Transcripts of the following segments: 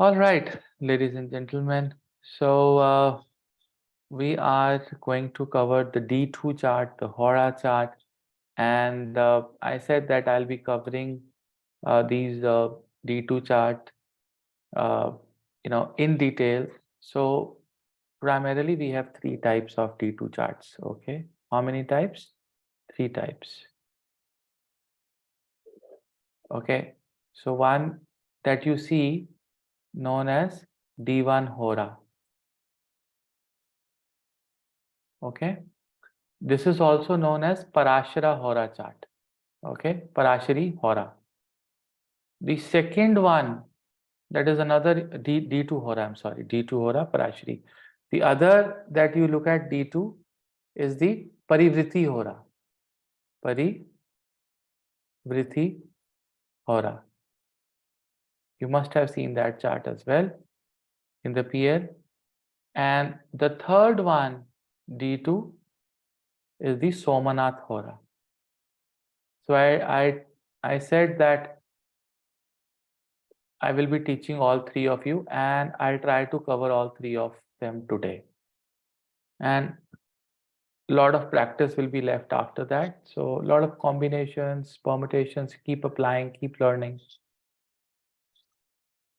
All right, ladies and gentlemen. So we are going to cover the D2 chart, the Hora chart, and I said that I'll be covering these D2 chart, uh, in detail. So primarily we have three types of D2 charts. Okay, how many types? Three types. Okay, so one that you see known as D1 Hora. Okay. This is also known as Parashara Hora chart. Okay, Parashari Hora. The second one, that is another D2 Hora, I'm sorry, D2 Hora, Parashari. The other that you look at D2 is the Parivriti Hora. Parivriti Hora. You must have seen that chart as well in the PL. And the third one, D2, is the Somanath Hora. So I said that I will be teaching all three of you, and I'll try to cover all three of them today. And a lot of practice will be left after that. So a lot of combinations, permutations, keep applying, keep learning.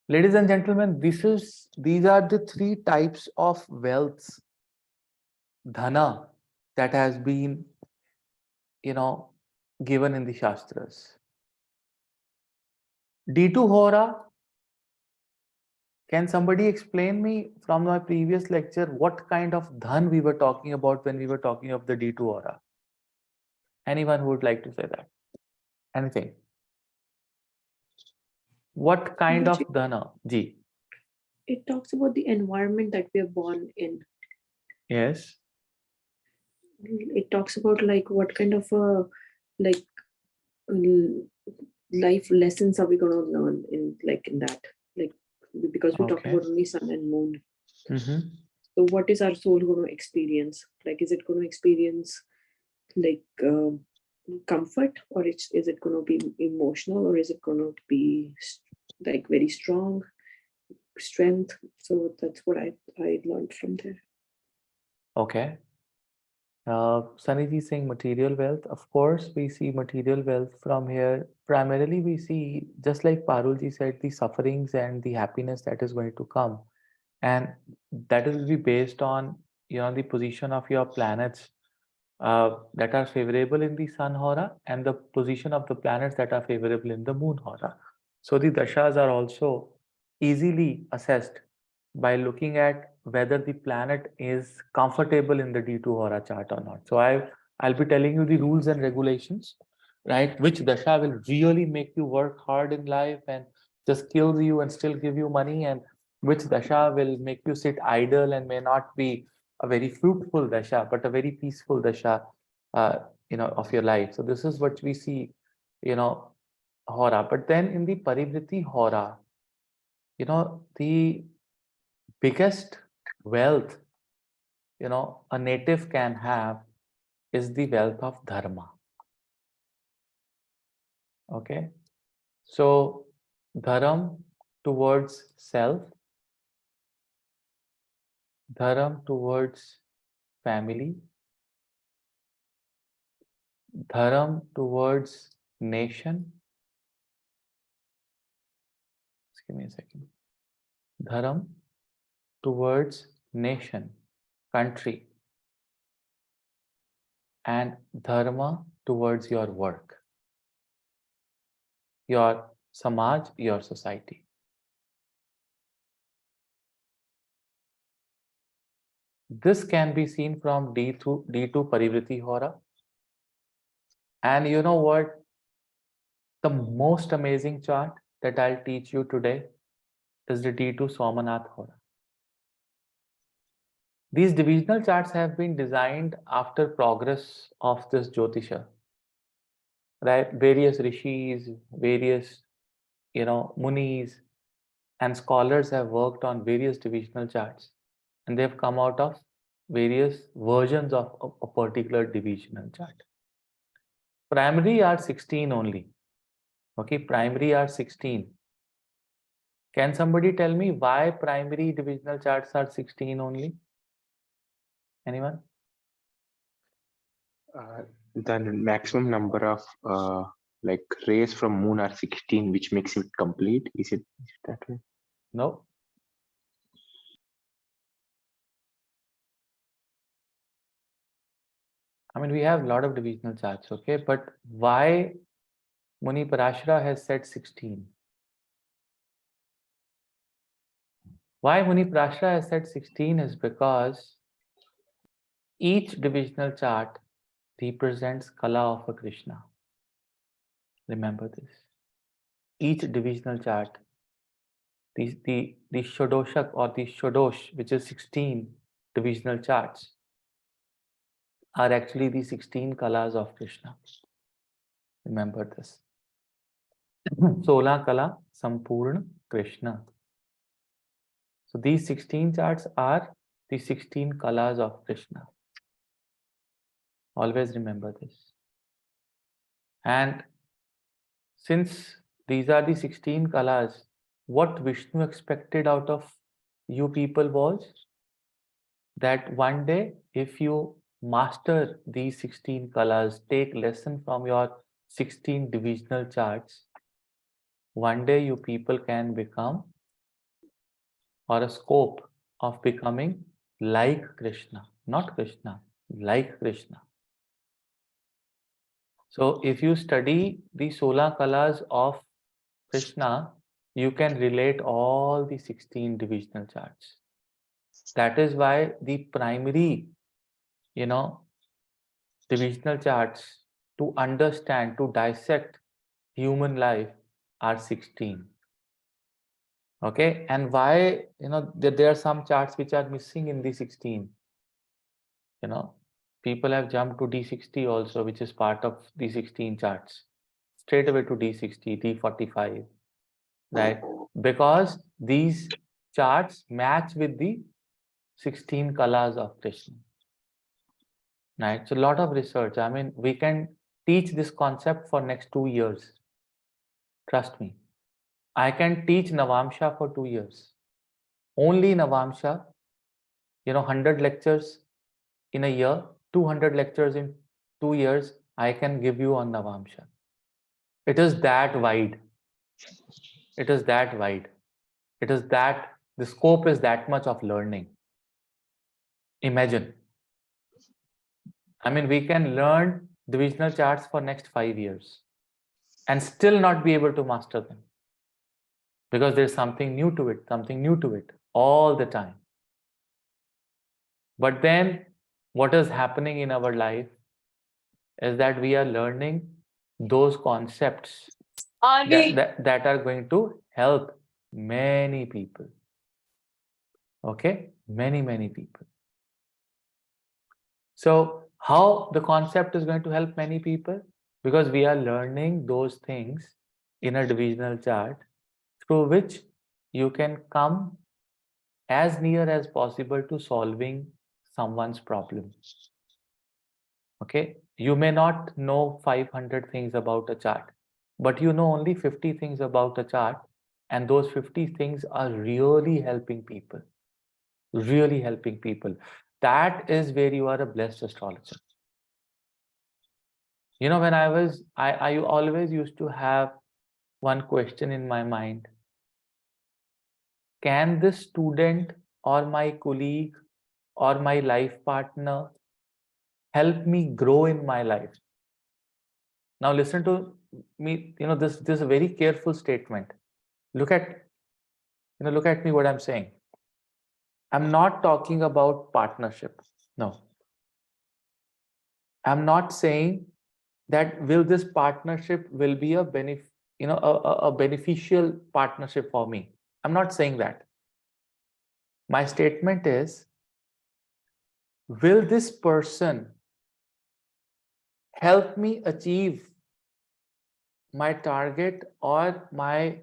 Ladies and gentlemen, these are the three types of wealth, dhana, that has been, you know, given in the shastras. D2 Hora. Can somebody explain me from my previous lecture what kind of dhan we were talking about when we were talking of the D2 aura? Anyone who would like to say that? Anything? What kind of Guruji, dhana? Ji. it talks about the environment that we are born in. Yes. It talks about like what kind of like l- life lessons are we going to learn in that, like, because we talked Okay. about only sun and moon. Mm-hmm. So what is our soul going to experience? Like, is it going to experience like comfort, or is it going to be emotional, or is it going to be like very strong strength? So that's what I learned from there. Okay. Sunny saying material wealth. Of course, we see material wealth from here. Primarily, we see, just like Parulji said, the sufferings and the happiness that is going to come. And that will be based on, the position of your planets that are favorable in the sun hora and the position of the planets that are favorable in the moon hora. So the dashas are also easily assessed by looking at whether the planet is comfortable in the D2 hora chart or not. So I'll be telling you the rules and regulations, right? Which dasha will really make you work hard in life and just kill you and still give you money, and which dasha will make you sit idle and may not be a very fruitful dasha, but a very peaceful dasha, uh, of your life. So this is what we see, you know, hora. But then in the parivriti hora, the biggest wealth, a native can have is the wealth of dharma. Okay. So dharam towards self, dharam towards family, dharam towards nation. Just give me a second. Dharam towards nation, country, and dharma towards your work, your samaj, your society. This can be seen from D2 Parivriti Hora. And you know what? The most amazing chart that I'll teach you today is the D2 Somnath Hora. These divisional charts have been designed after progress of this Jyotisha, right? Various rishis, various, munis and scholars have worked on various divisional charts, and they've come out of various versions of a particular divisional chart. Primary are 16 only. Okay, primary are 16. Can somebody tell me why primary divisional charts are 16 only? Anyone? The maximum number of like rays from moon are 16, which makes it complete. Is it that way? No. I mean, we have a lot of divisional charts, okay? But why Muni Parashara has said 16? Why Muni Parashara has said 16 is because each divisional chart represents Kala of a Krishna. Remember this. Each divisional chart, the Shodoshak or the Shodosh, which is 16 divisional charts, are actually the 16 Kalas of Krishna. Remember this. 16 Kala Sampurna Krishna. So these 16 charts are the 16 Kalas of Krishna. Always remember this. And since these are the 16 Kalas, what Vishnu expected out of you people was that one day, if you master these 16 Kalas, take lesson from your 16 divisional charts, one day you people can become or a scope of becoming like Krishna, not Krishna, like Krishna. So if you study the 16 Kalas of Krishna, you can relate all the 16 divisional charts. That is why the primary, divisional charts to understand, to dissect human life are 16. Okay, and why, there are some charts which are missing in the 16. People have jumped to D60 also, which is part of the 16 charts. Straight away to D60, D45, right? Because these charts match with the 16 Kalas of Krishna. Right? So a lot of research. I mean, we can teach this concept for next 2 years. Trust me. I can teach Navamsha for 2 years. Only Navamsha, 100 lectures in a year, 200 lectures in 2 years, I can give you on Navamsha. It is that wide. It is that wide. It is that, the scope is that much of learning. Imagine. I mean, we can learn divisional charts for next 5 years and still not be able to master them. Because there's something new to it all the time. But then what is happening in our life is that we are learning those concepts that are going to help many people. Okay? Many people. So how the concept is going to help many people? Because we are learning those things in a divisional chart through which you can come as near as possible to solving someone's problem. Okay? You may not know 500 things about a chart, but you know only 50 things about a chart, and those 50 things are really helping people. Really helping people. That is where you are a blessed astrologer. When I always used to have one question in my mind. Can this student or my colleague or my life partner help me grow in my life? Now listen to me, this is a very careful statement. Look at me what I'm saying. I'm not talking about partnership. No. I'm not saying that will this partnership will be a beneficial partnership for me. I'm not saying that. My statement is, will this person help me achieve my target or my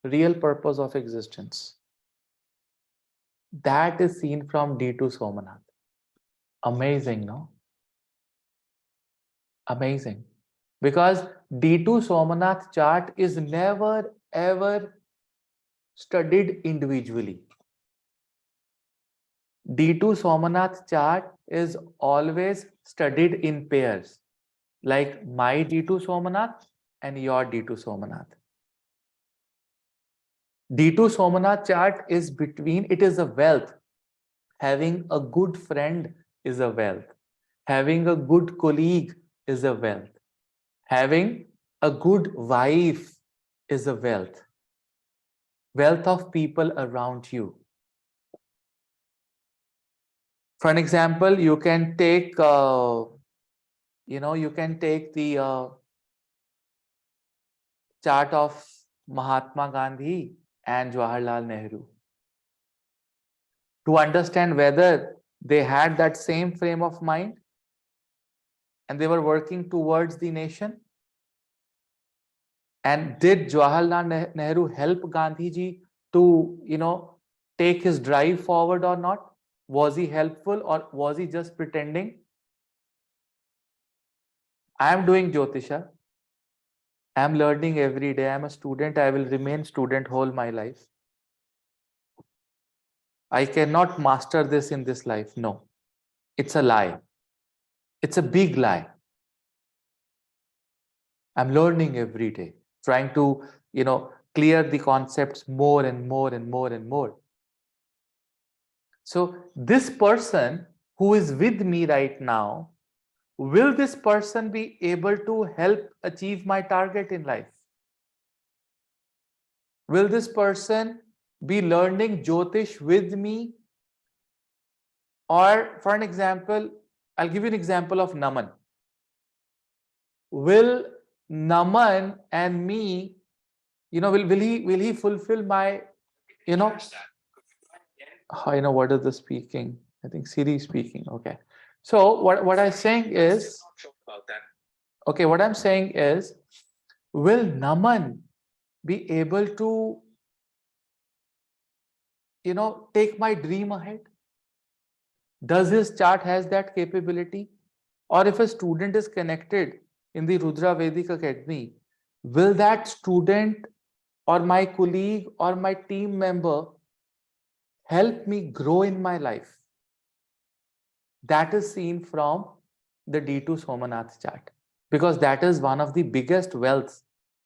real purpose of existence? That is seen from D2 Somnath. Amazing, no? Amazing. Because D2 Somnath chart is never ever studied individually. D2 Somnath chart is always studied in pairs, like my D2 Somnath and your D2 Somnath. D2 Somnath chart is between, it is a wealth. Having a good friend is a wealth. Having a good colleague is a wealth. Having a good wife is a wealth. Wealth of people around you. For an example, you can take, you can take the chart of Mahatma Gandhi and Jawaharlal Nehru to understand whether they had that same frame of mind and they were working towards the nation. And did Jawaharlal Nehru help Gandhi ji to, take his drive forward or not? Was he helpful or was he just pretending? I am doing Jyotisha. I am learning every day. I am a student. I will remain student whole my life. I cannot master this in this life. No, it's a lie. It's a big lie. I'm learning every day, trying to, clear the concepts more and more and more and more. So this person who is with me right now, will this person be able to help achieve my target in life? Will this person be learning Jyotish with me? Or for an example, I'll give you an example of Naman. Will Naman and me, will he fulfill my, you know, what is the speaking? I think Siri is speaking. Okay. So what I'm saying is, okay, what I'm saying is, will Naman be able to, take my dream ahead? Does his chart has that capability? Or if a student is connected in the Rudra Vedic Academy, will that student or my colleague or my team member help me grow in my life? That is seen from the D2 Somnath chart, because that is one of the biggest wealths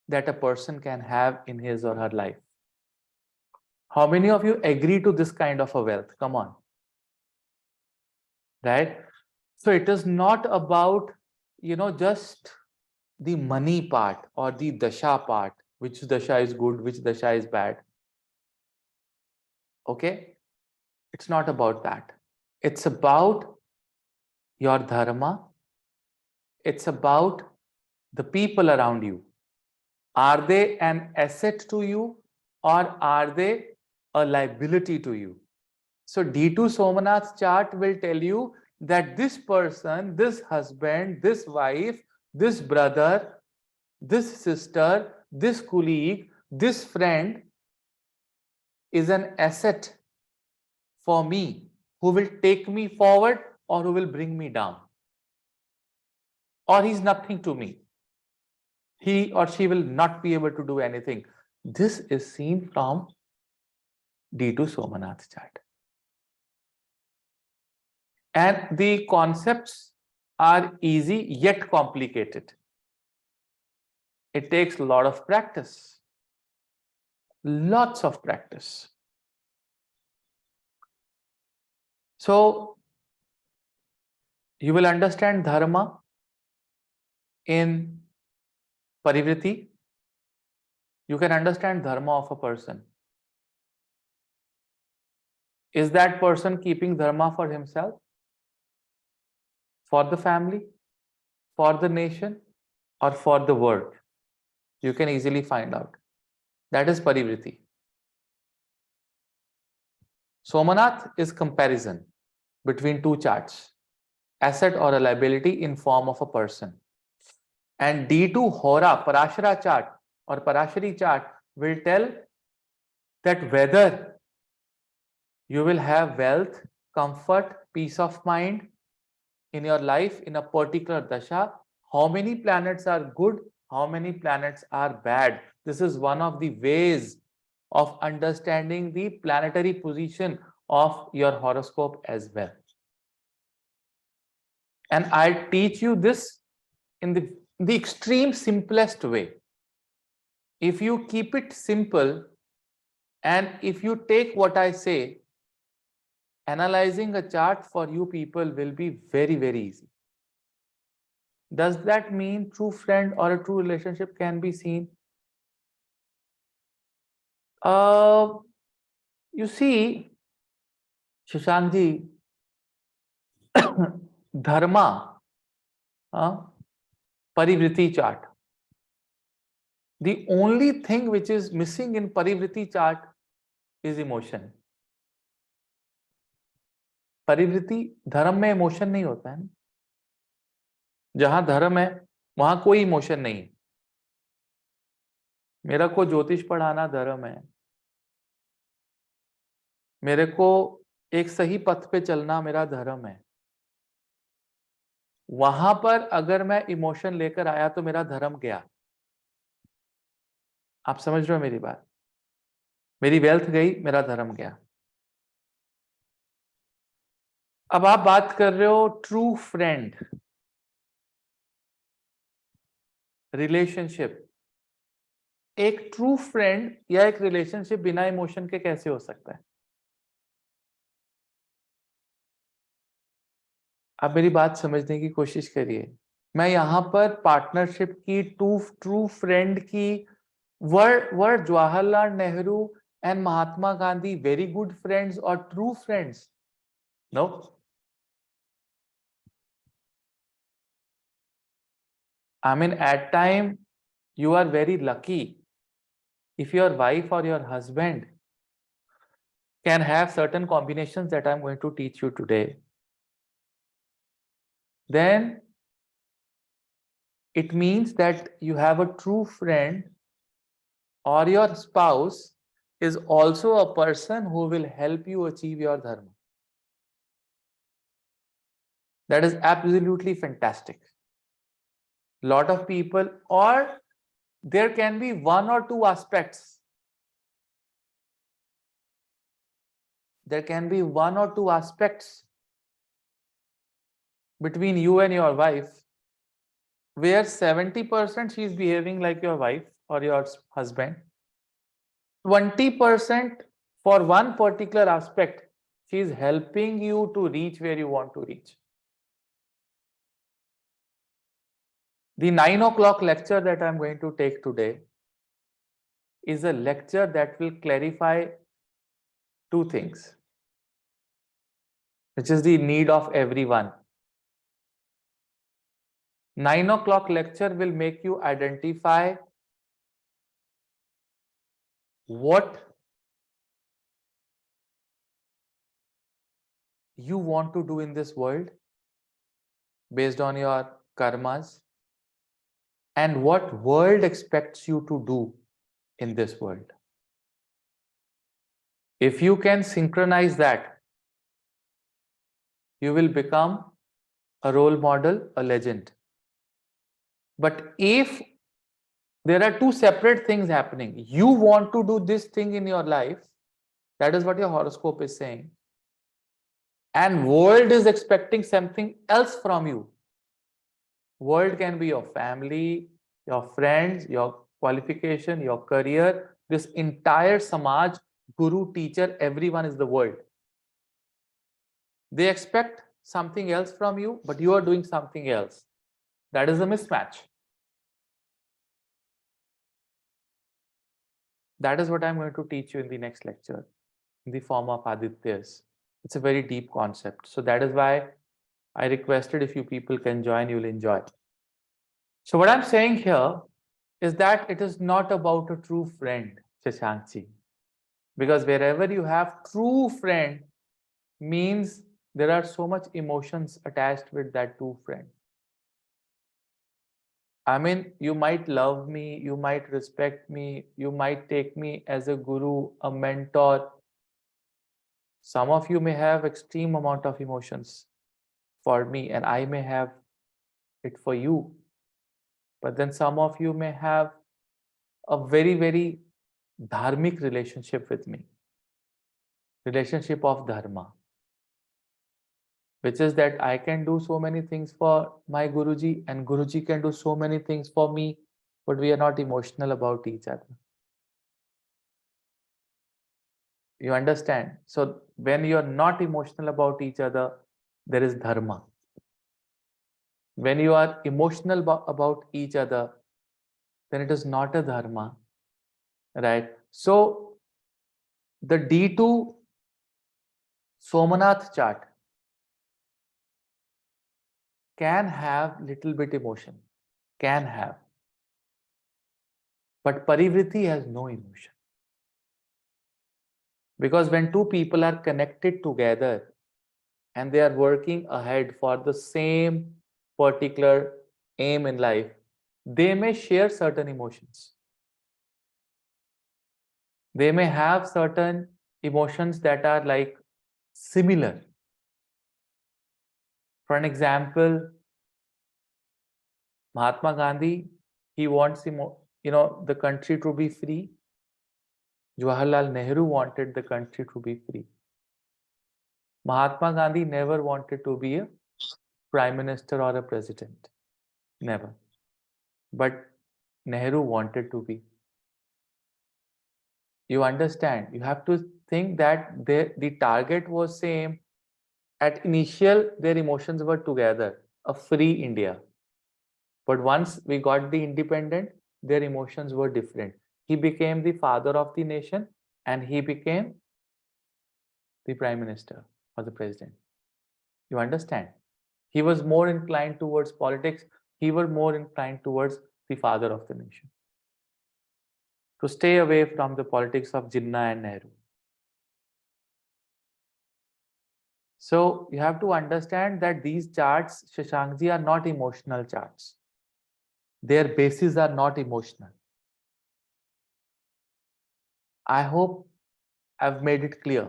that a person can have in his or her life. How many of you agree to this kind of a wealth? Come on. Right? So it is not about, just the money part or the dasha part, which dasha is good, which dasha is bad. Okay? It's not about that. It's about your dharma. It's about the people around you. Are they an asset to you or are they a liability to you? So D2 Somnath chart will tell you that this person, this husband, this wife, this brother, this sister, this colleague, this friend is an asset for me, who will take me forward or who will bring me down. Or he's nothing to me. He or she will not be able to do anything. This is seen from D2 Somnath chart. And the concepts are easy yet complicated. It takes a lot of practice. Lots of practice. So you will understand dharma in parivriti. You can understand dharma of a person. Is that person keeping dharma for himself, for the family, for the nation, or for the world? You can easily find out. That is parivriti. Somanath is comparison between two charts, asset or a liability in form of a person. And D2 Hora, Parashara chart or Parashari chart will tell that whether you will have wealth, comfort, peace of mind in your life in a particular dasha. How many planets are good? How many planets are bad? This is one of the ways of understanding the planetary position of your horoscope as well. And I'll teach you this in the extreme simplest way. If you keep it simple and if you take what I say, analyzing a chart for you people will be very, very easy. Does that mean true friend or a true relationship can be seen? You see, Shashankji, dharma, parivriti chart. The only thing which is missing in parivriti chart is emotion. परिवृत्ति धर्म में emotion नहीं होता है ना, जहां धर्म है वहां कोई इमोशन नहीं है। मेरा को ज्योतिष पढ़ाना धर्म है, मेरे को एक सही पथ पे चलना मेरा धर्म है। वहां पर अगर मैं इमोशन लेकर आया तो मेरा धर्म गया। आप समझ रहे हो मेरी बात? मेरी वेल्थ गई, मेरा धर्म गया। अब आप बात कर रहे हो ट्रू फ्रेंड, रिलेशनशिप। एक ट्रू फ्रेंड या एक रिलेशनशिप बिना इमोशन के कैसे हो सकता है? आप मेरी बात समझने की कोशिश करिए। मैं यहां पर पार्टनरशिप की, ट्रू फ्रेंड की, word Jawaharlal Nehru and Mahatma Gandhi very good friends और true friends? No. I mean, at time you are very lucky if your wife or your husband can have certain combinations that I'm going to teach you today. Then it means that you have a true friend, or your spouse is also a person who will help you achieve your dharma. That is absolutely fantastic. Lot of people, or there can be one or two aspects. There can be one or two aspects between you and your wife where 70% she is behaving like your wife or your husband, 20% for one particular aspect she is helping you to reach where you want to reach. The 9 o'clock lecture that I'm going to take today is a lecture that will clarify two things, which is the need of everyone. 9 o'clock lecture will make you identify what you want to do in this world based on your karmas and what world expects you to do in this world. If you can synchronize that, you will become a role model, a legend. But if there are two separate things happening, you want to do this thing in your life, that is what your horoscope is saying, and world is expecting something else from you. World can be your family, your friends, your qualification, your career, this entire samaj, guru, teacher, everyone is the world. They expect something else from you, but you are doing something else. That is a mismatch. That is what I'm going to teach you in the next lecture in the form of Adityas. It's a very deep concept. So that is why I requested if you people can join, you'll enjoy. So what I'm saying here is that it is not about a true friend, Shashankji. Because wherever you have true friend means there are so much emotions attached with that true friend. I mean, you might love me, you might respect me, you might take me as a guru, a mentor. Some of you may have extreme amount of emotions for me and I may have it for you. But then some of you may have a very, very dharmic relationship with me, relationship of dharma, which is that I can do so many things for my Guruji and Guruji can do so many things for me, but we are not emotional about each other. You understand? So when you are not emotional about each other, there is dharma. When you are emotional about each other, then it is not a dharma, right? So the D2 Somnath chart can have little bit emotion, can have, but Parivriti has no emotion. Because when two people are connected together and they are working ahead for the same particular aim in life, they may share certain emotions. They may have certain emotions that are like similar. For an example, Mahatma Gandhi, he wants the country to be free. Jawaharlal Nehru wanted the country to be free. Mahatma Gandhi never wanted to be a prime minister or a president. Never. But Nehru wanted to be. You understand? You have to think that the target was same. At initial, their emotions were together, a free India. But once we got the independent, their emotions were different. He became the father of the nation and he became the prime minister or the president. You understand? He was more inclined towards politics. He was more inclined towards the father of the nation. To stay away from the politics of Jinnah and Nehru. So you have to understand that these charts, Shashankji, are not emotional charts. Their bases are not emotional. I hope I've made it clear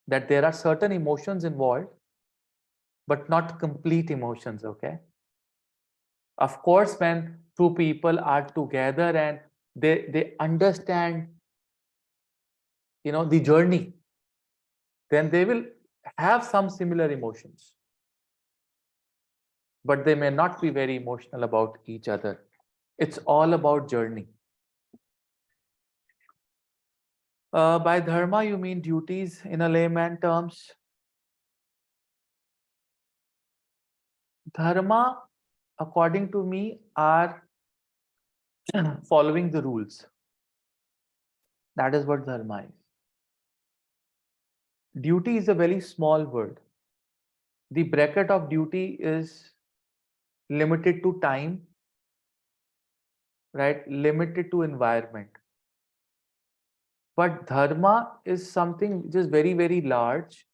that there are certain emotions involved, but not complete emotions, okay? Of course, when two people are together and they understand, the journey, then they will have some similar emotions. But they may not be very emotional about each other. It's all about journey. By dharma, you mean duties in a layman terms. Dharma, according to me, are following the rules. That is what dharma is. Duty is a very small word. The bracket of duty is limited to time, right? Limited to environment. But dharma is something which is very, very large.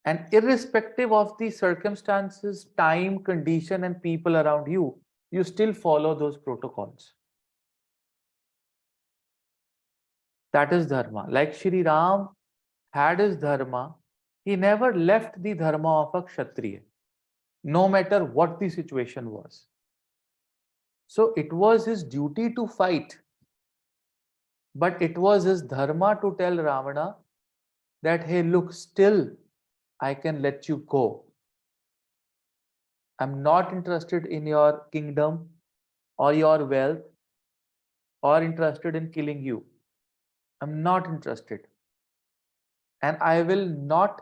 And irrespective of the circumstances, time, condition, and people around you, you still follow those protocols. That is dharma. Like Shri Ram had his dharma, he never left the dharma of a Kshatriya, no matter what the situation was. So it was his duty to fight, but it was his dharma to tell Ravana that, hey, look, still I can let you go. I'm not interested in your kingdom or your wealth or interested in killing you. I'm not interested. And I will not,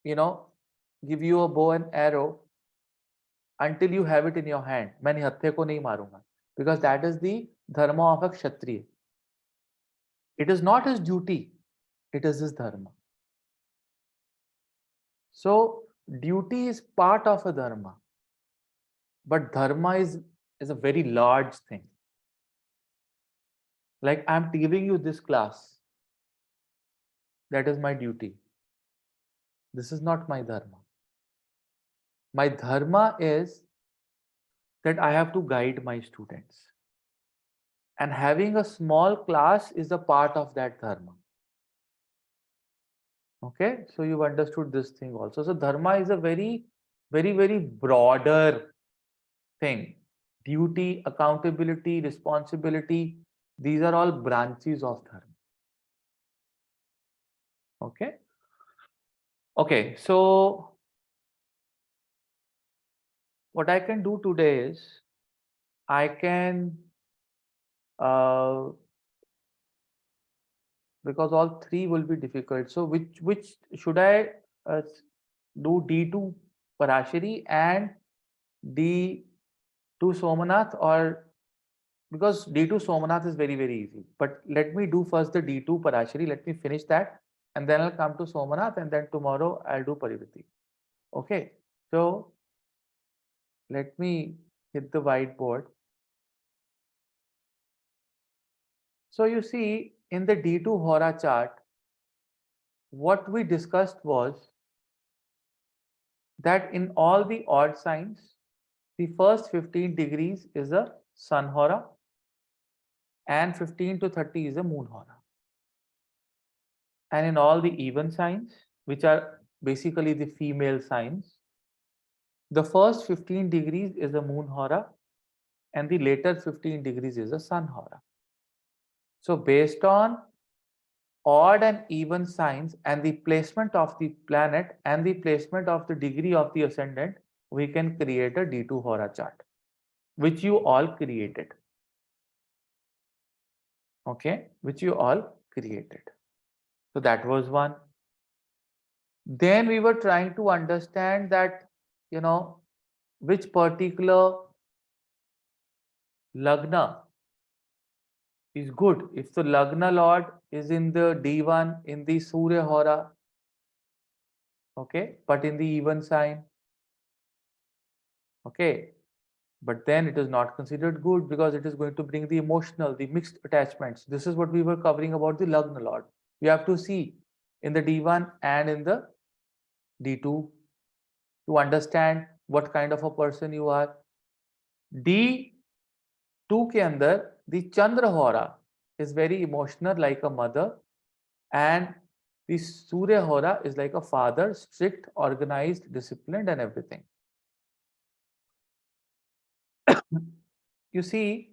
give you a bow and arrow until you have it in your hand. मैं निहत्थे को नहीं मारूंगा. Because that is the dharma of a kshatriya. It is not his duty. It is his dharma. So duty is part of a dharma. But dharma is a very large thing. Like I'm giving you this class. That is my duty. This is not my dharma. My dharma is that I have to guide my students. And having a small class is a part of that dharma. Okay, so you've understood this thing also. So dharma is a very, very, very broader thing. Duty, accountability, responsibility, These are all branches of dharma. Okay. Okay. So what I can do today is I can uh, because all three will be difficult. So which should I do D2 Parashari and D2 Somnath, or because D2 Somnath is very easy. But let me do first the D2 Parashari. Let me finish that, and then I'll come to Somnath, and then tomorrow I'll do Parivati. Okay. So let me hit the whiteboard. So you see in the D2 Hora chart, what we discussed was that in all the odd signs, the first 15 degrees is a sun hora and 15 to 30 is a moon hora. And in all the even signs, which are basically the female signs, the first 15 degrees is a moon hora and the later 15 degrees is a sun hora. So based on odd and even signs and the placement of the planet and the placement of the degree of the ascendant, we can create a D2 Hora chart, which you all created. Okay, which you all created. So that was one. Then we were trying to understand that, which particular lagna is good. If the lagna lord is in the D1 in the Surya Hora, okay, but in the even sign, okay, but then it is not considered good because it is going to bring the emotional, the mixed attachments. This is what we were covering about the lagna lord. We have to see in the D1 and in the D2 to understand what kind of a person you are. D2 के अंदर the Chandra Hora is very emotional like a mother, and the Surya Hora is like a father, strict, organized, disciplined, and everything. You see,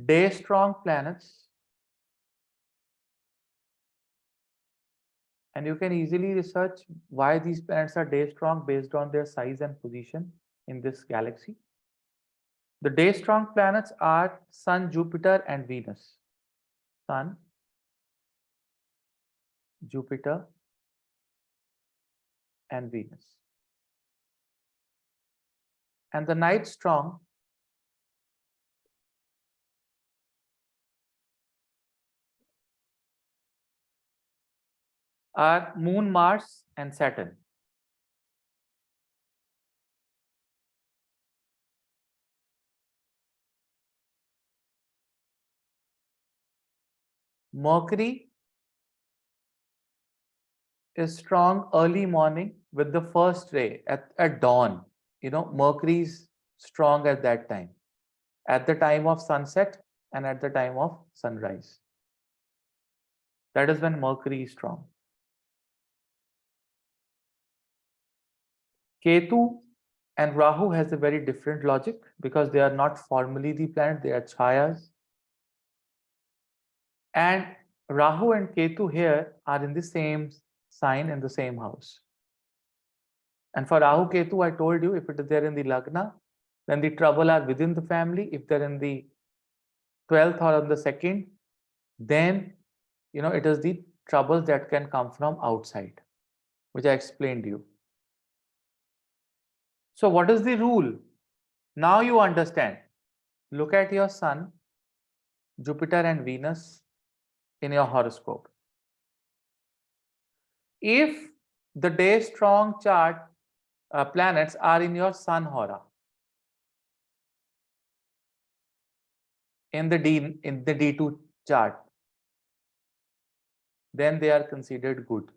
day strong planets, and you can easily research why these planets are day strong based on their size and position in this galaxy. The day strong planets are Sun, Jupiter, and Venus. Sun, Jupiter, and Venus. And the night strong are Moon, Mars, and Saturn. Mercury is strong early morning with the first ray at dawn. Mercury is strong at that time, at the time of sunset and at the time of sunrise. That is when Mercury is strong. Ketu and Rahu has a very different logic because they are not formally the planet, they are chayas. And Rahu and Ketu here are in the same sign in the same house. And for Rahu Ketu, I told you if it is there in the Lagna, then the trouble are within the family. If they're in the 12th or on the 2nd, then it is the troubles that can come from outside, which I explained to you. So what is the rule? Now you understand. Look at your Sun, Jupiter and Venus in your horoscope. If the day strong chart planets are in your Sun Hora, in the D2 chart, then they are considered good.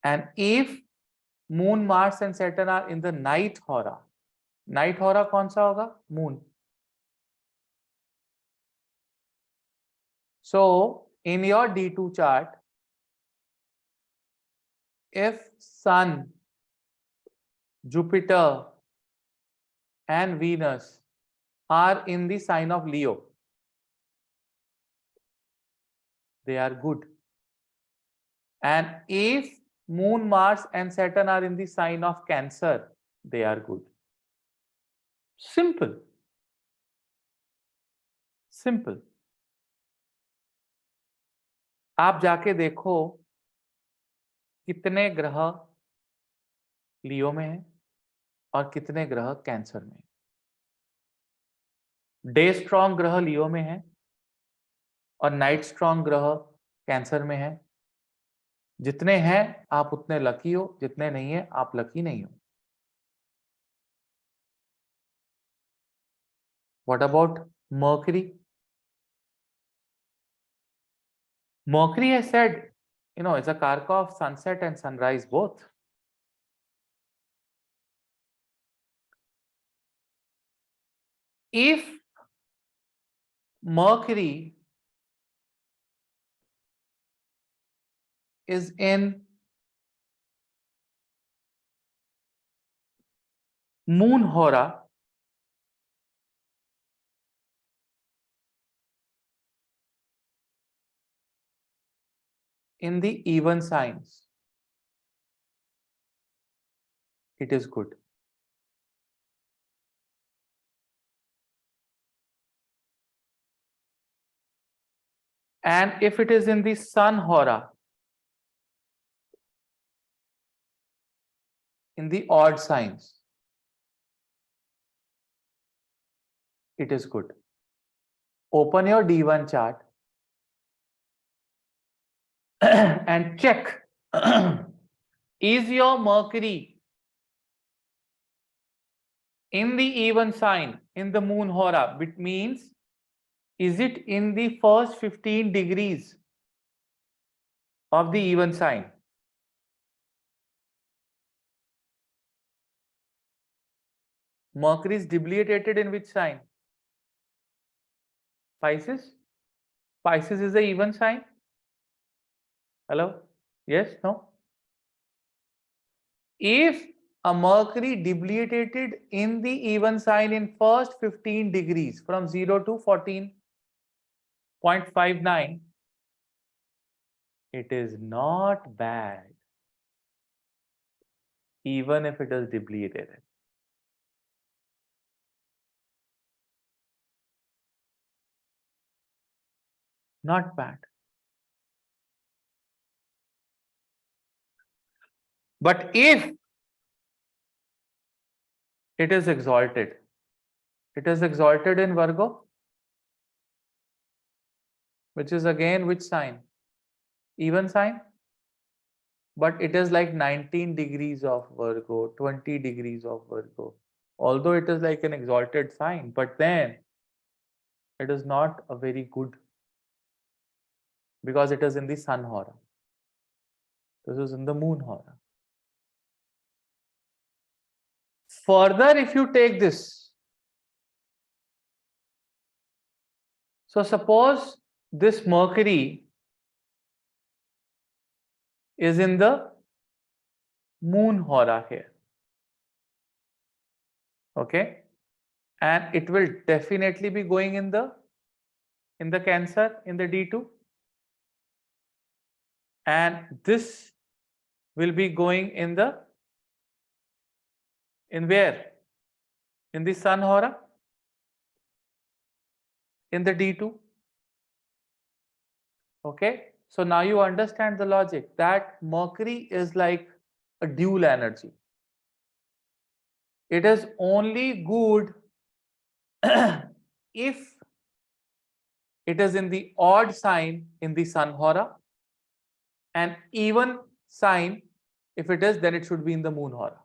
And if Moon, Mars and Saturn are in the night Hora कौन सा होगा? Moon. So in your D2 chart, if Sun, Jupiter and Venus are in the sign of Leo, they are good. And if Moon, Mars, and Saturn are in the sign of Cancer, they are good. Simple. Simple. आप जाके देखो कितने ग्रह लियो में हैं और कितने ग्रह कैंसर में। डे स्ट्रॉन्ग ग्रह लियो में है और नाइट स्ट्रॉन्ग ग्रह कैंसर में है। जितने हैं आप उतने लकी हो, जितने नहीं है आप लकी नहीं हो। What about Mercury? Mercury, I said, is a karka of sunset and sunrise both. If Mercury is in Moon Hora, in the even signs, it is good. And if it is in the Sun Hora, in the odd signs, it is good. Open your D1 chart and check is your Mercury in the even sign in the Moon Hora? It means, is it in the first 15 degrees of the even sign? Mercury is debilitated in which sign? Pisces. Pisces is the even sign. Hello? Yes? No? If a Mercury debilitated in the even sign in first 15 degrees from 0 to 14.59, it is not bad, even if it is debilitated. Not bad. But if it is exalted in Virgo, which is again which sign? Even sign. But it is like 19 degrees of Virgo, 20 degrees of Virgo. Although it is like an exalted sign, but then it is not a very good, because it is in the Sun Hora. This is in the Moon Hora. Further, if you take this, so suppose this Mercury is in the Moon Hora here, okay, and it will definitely be going in the Cancer in the D2, and this will be going in where? In the Sun Hora, in the D2. Okay, so now you understand the logic that Mercury is like a dual energy. It is only good if it is in the odd sign in the Sun Hora, and even sign, if it is, then it should be in the Moon Hora.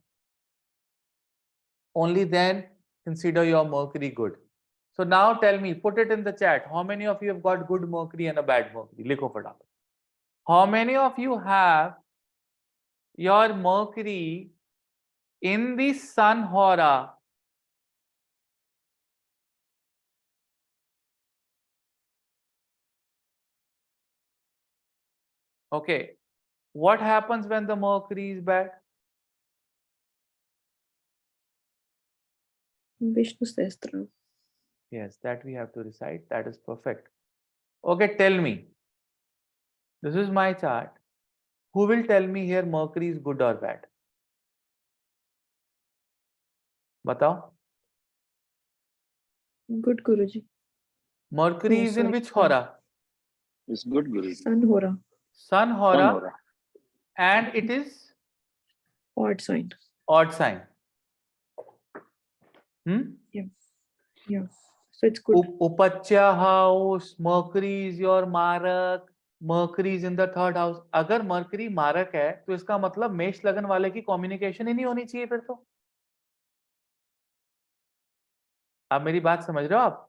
Only then consider your Mercury good. So now tell me, put it in the chat, how many of you have got good Mercury and a bad Mercury? Likho fatapat. How many of you have your Mercury in the Sun Hora Okay, what happens when the Mercury is bad? Vishnu Sahasra. Yes, that we have to recite. That is perfect. Okay, tell me. This is my chart. Who will tell me here Mercury is good or bad? Batao. Good Guruji. Mercury Oh, is in sorry. which hora? It's good, Guruji. Sun Hora. Sun Sun hora, Hora. and it is Odd sign. odd sign. Yeah. Yeah. So it's good. Upachya house, Mercury is your मारक, Mercury is in the third house. अगर Mercury मारक है तो इसका मतलब मेष लगन वाले की कम्युनिकेशन ही नहीं होनी चाहिए फिर तो। आप मेरी बात समझ रहे हो आप?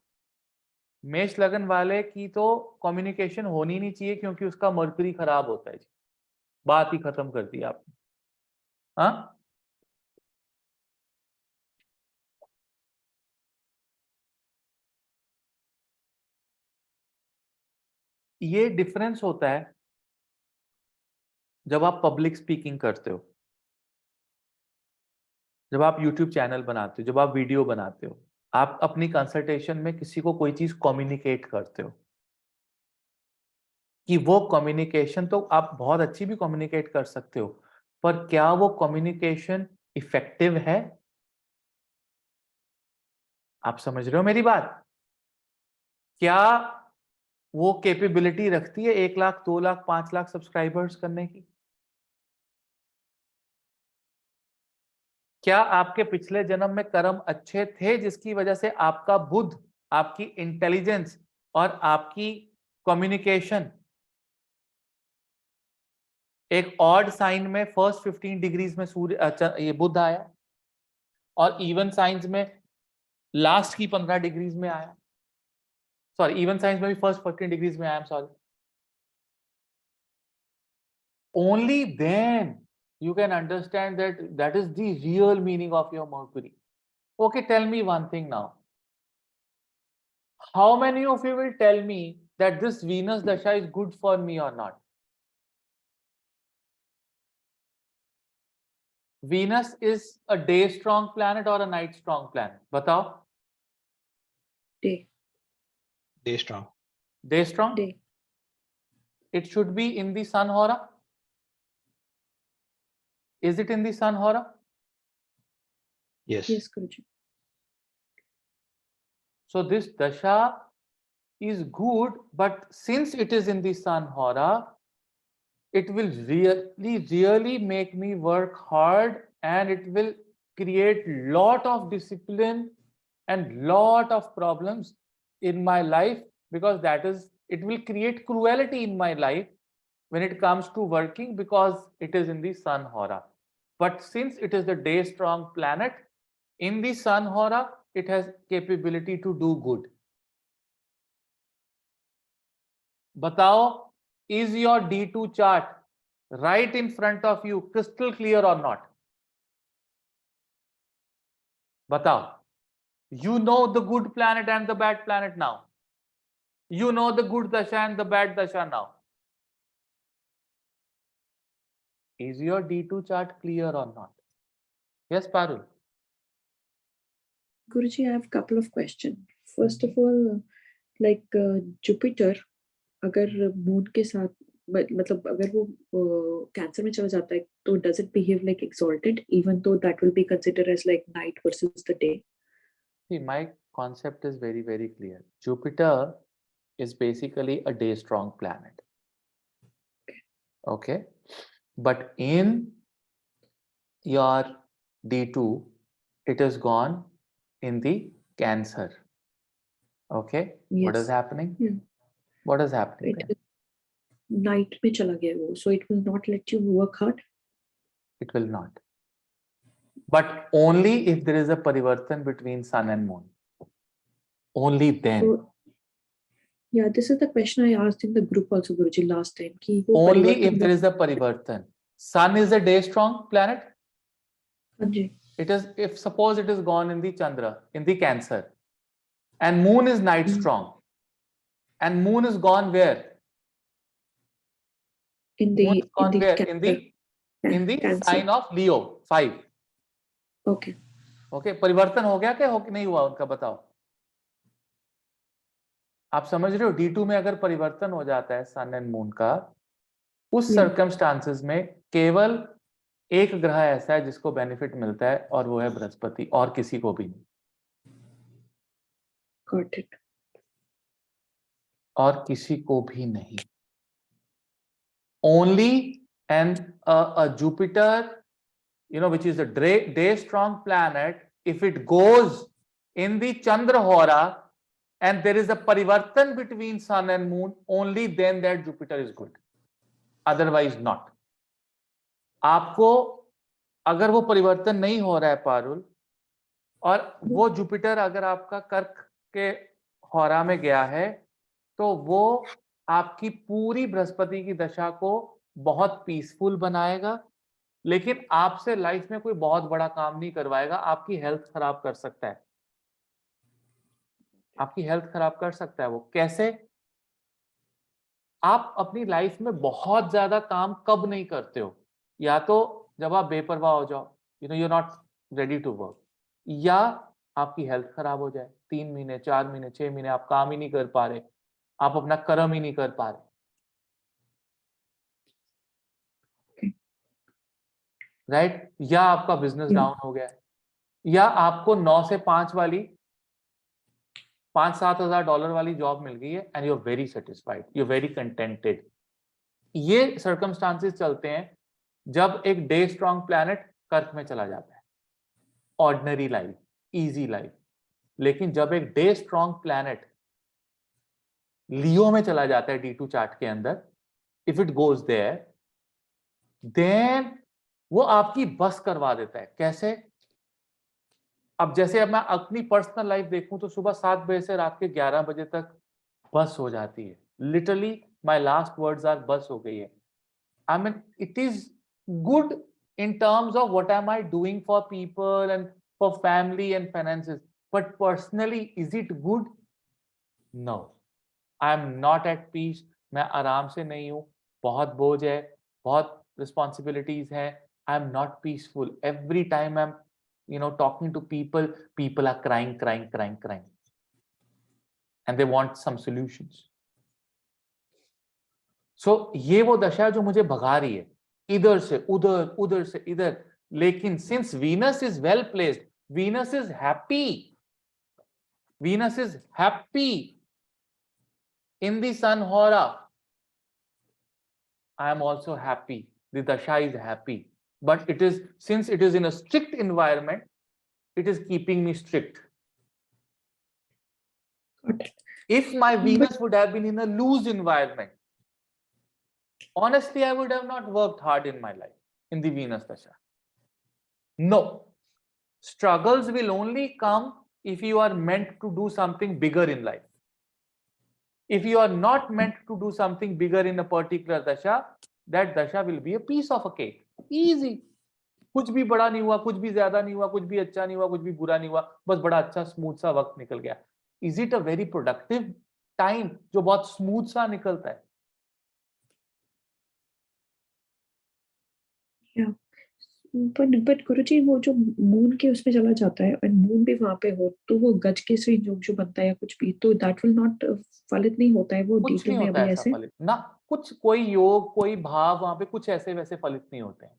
मेष लगन वाले की तो कम्युनिकेशन होनी नहीं चाहिए क्योंकि उसका मर्करी खराब होता है जी। बात ही खत्म कर दी आपने। हाँ, ये डिफरेंस होता है जब आप पब्लिक स्पीकिंग करते हो, जब आप यूट्यूब चैनल बनाते हो, जब आप वीडियो बनाते हो, आप अपनी कंसल्टेशन में किसी को कोई चीज कम्युनिकेट करते हो कि वो कम्युनिकेशन तो आप बहुत अच्छी भी कम्युनिकेट कर सकते हो, पर क्या वो कम्युनिकेशन इफेक्टिव है? आप समझ रहे हो मेरी बात? क्या वो कैपेबिलिटी रखती है 1 लाख 2 लाख 5 लाख सब्सक्राइबर्स करने की? क्या आपके पिछले जन्म में कर्म अच्छे थे जिसकी वजह से आपका बुद्ध, आपकी इंटेलिजेंस और आपकी कम्युनिकेशन एक ऑड साइन में फर्स्ट 15 डिग्रीज में सूर्य ये बुद्ध आया और इवन साइंस में लास्ट की 15 डिग्रीज में आया? सॉरी, इवन साइंस में भी फर्स्ट 14 डिग्रीज में आया, sorry. Only then you can understand that that is the real meaning of your Mercury. Okay, tell me one thing now. How many of you will tell me that this Venus Dasha is good for me or not? Venus is a day strong planet or a night strong planet? Batao. Day. Day strong. Day strong? Day. It should be in the Sun Hora. Is it in the Sun Hora? Yes. Yes, Guruji. So this Dasha is good, but since it is in the Sun Hora, it will really make me work hard, and it will create lot of discipline and lot of problems in my life, because it will create cruelty in my life when it comes to working, because it is in the Sun Hora. But since it is the day strong planet in the Sun Hora, it has capability to do good. Batao, is your D2 chart right in front of you crystal clear or not? Batao. You know the good planet and the bad planet now. You know the good Dasha and the bad Dasha now. Is your D2 chart clear or not? Yes, Parul. Guruji, I have a couple of questions. First of all, like Jupiter, अगर moon के साथ मतलब अगर वो cancer में चला जाता है तो does it behave like exalted even though that will be considered as like night versus the day? See, my concept is very, very clear. Jupiter is basically a day strong planet. Okay. But in your D2, it is gone in the Cancer. Okay. Yes. What is happening? Yeah. What is happening? It night में चला गया वो, so it will not let you work hard. It will not. But only if there is a parivartan between sun and moon. Only then. So, yeah, this is the question I asked in the group also, Guruji, last time. कि वो Only परिवर्तन if there is a parivartan. Sun is a day strong planet. हाँ जी. It is, if suppose it is gone in the Chandra, in the Cancer, and moon is night strong, and moon is gone where? In the In the Cancer. sign of Leo, 5. Okay. Okay, परिवर्तन हो गया क्या हो नहीं हुआ उनका, बताओ। आप समझ रहे हो, D2 में अगर परिवर्तन हो जाता है सन एंड मून का, उस सर्कमस्टांसेस में केवल एक ग्रह ऐसा है जिसको बेनिफिट मिलता है और वो है बृहस्पति, और किसी को भी नहीं। Got it. और किसी को भी नहीं। Only and a Jupiter, which is a day strong planet, if it goes in the Chandra Hora and there is a parivartan between sun and moon, only then that Jupiter is good. Otherwise not. आपको अगर वो परिवर्तन नहीं हो रहा है पारुल, और वो जुपिटर अगर आपका कर्क के होरा में गया है, तो वो आपकी पूरी बृहस्पति की दशा को बहुत पीसफुल बनाएगा, लेकिन आपसे लाइफ में कोई बहुत बड़ा काम नहीं करवाएगा। आपकी हेल्थ खराब कर सकता है, आपकी हेल्थ खराब कर सकता है। वो कैसे? आप अपनी लाइफ में बहुत ज्यादा काम कब नहीं करते हो? या तो जब आप बेपरवाह हो जाओ, you're not ready to work, या आपकी हेल्थ खराब हो जाए, 3 महीने 4 महीने 6 महीने आप काम ही नहीं कर पा रहे, आप अपना कर्म ही नहीं कर पा रहे, राइट? या आपका बिजनेस डाउन हो गया, या आपको 9 से 5 वाली 5-7 हजार डॉलर वाली जॉब मिल गई है and you are very satisfied, you are very contented. ये सर्कमस्टांसेस चलते हैं जब एक डे स्ट्रॉन्ग प्लैनेट कर्क में चला जाता है, ऑर्डिनरी लाइफ, इजी लाइफ। लेकिन जब एक डे स्ट्रॉन्ग प्लैनेट लियो में चला जाता है D2 चार्ट के अंदर, if it goes there, then वो आपकी बस करवा देता है। कैसे? अब जैसे अब मैं अपनी पर्सनल लाइफ देखूं तो सुबह 7 बजे से रात के 11 बजे तक बस हो जाती है। Literally my last words are बस हो गई है। I mean, it is good in terms of what am I doing for people and for family and finances. But personally, is it good? No. I am not at peace. मैं आराम से नहीं हूँ, बहुत बोझ है, बहुत responsibilities है. I am not peaceful. Every time I'm, talking to people, people are crying, crying, crying, crying. And they want some solutions. सो ये वो दशा जो मुझे भगा रही है, इधर से उधर, उधर से इधर। लेकिन since Venus is well placed, Venus is happy, Venus is happy in the sun hora, I am also happy, the dasha is happy, but it is, since it is in a strict environment, it is keeping me strict. If my Venus would have been in a loose environment, honestly, I would have not worked hard in my life in the Venus Dasha. No. Struggles will only come if you are meant to do something bigger in life. If you are not meant to do something bigger in a particular Dasha, that Dasha will be a piece of a cake. Easy. कुछ भी बड़ा नहीं हुआ, कुछ भी ज्यादा नहीं हुआ, कुछ भी अच्छा नहीं हुआ, कुछ भी बुरा नहीं हुआ, बस बड़ा अच्छा स्मूथ सा वक्त निकल गया. Is it a very productive time जो बहुत स्मूथ सा निकलता है? बट गुरुजी, वो जो मून के उसमें चला जाता है और मून भी वहां पे हो, तो वो गज के से योग जो बनता है या कुछ भी, तो दैट विल नॉट फलित नहीं होता है वो कुछ D2 नहीं में होता अभी ऐसा ऐसे फलित ना, कुछ कोई योग कोई भाव वहां पे कुछ ऐसे वैसे फलित नहीं होते हैं.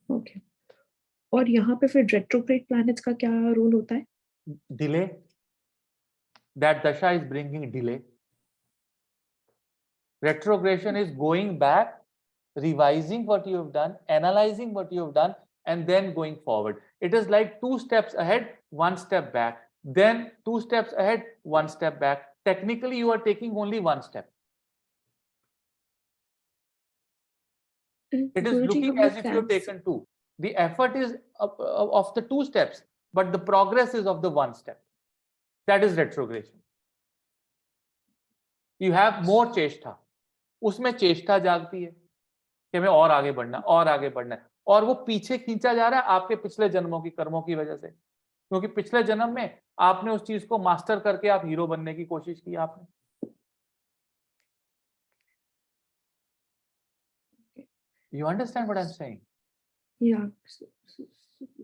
ओके. और यहाँ पे फिर रेट्रोग्रेड प्लैनेट्स का क्या रोल होता है? डिले. दैट दशा is bringing delay. Retrogression is going back, revising what you have done, analyzing what you have done, and then going forward. It is like 2 steps ahead, 1 step back, then 2 steps ahead, 1 step back. Technically, you are taking only 1 step. It is Guruji, looking हम as लोग if you have plans, taken 2. The effort is of the 2 steps, but the progress is of the 1 step. That is retrogression. You have more चेष्टा. उसमें चेष्टा जागती है कि हमें और आगे बढ़ना, और आगे बढ़ना है, और वो पीछे खींचा जा रहा है आपके पिछले जन्मों की कर्मों की वजह से, क्योंकि पिछले जन्म में आपने उस चीज को मास्टर करके आप हीरो बनने की कोशिश की आपने. You understand what I'm saying? या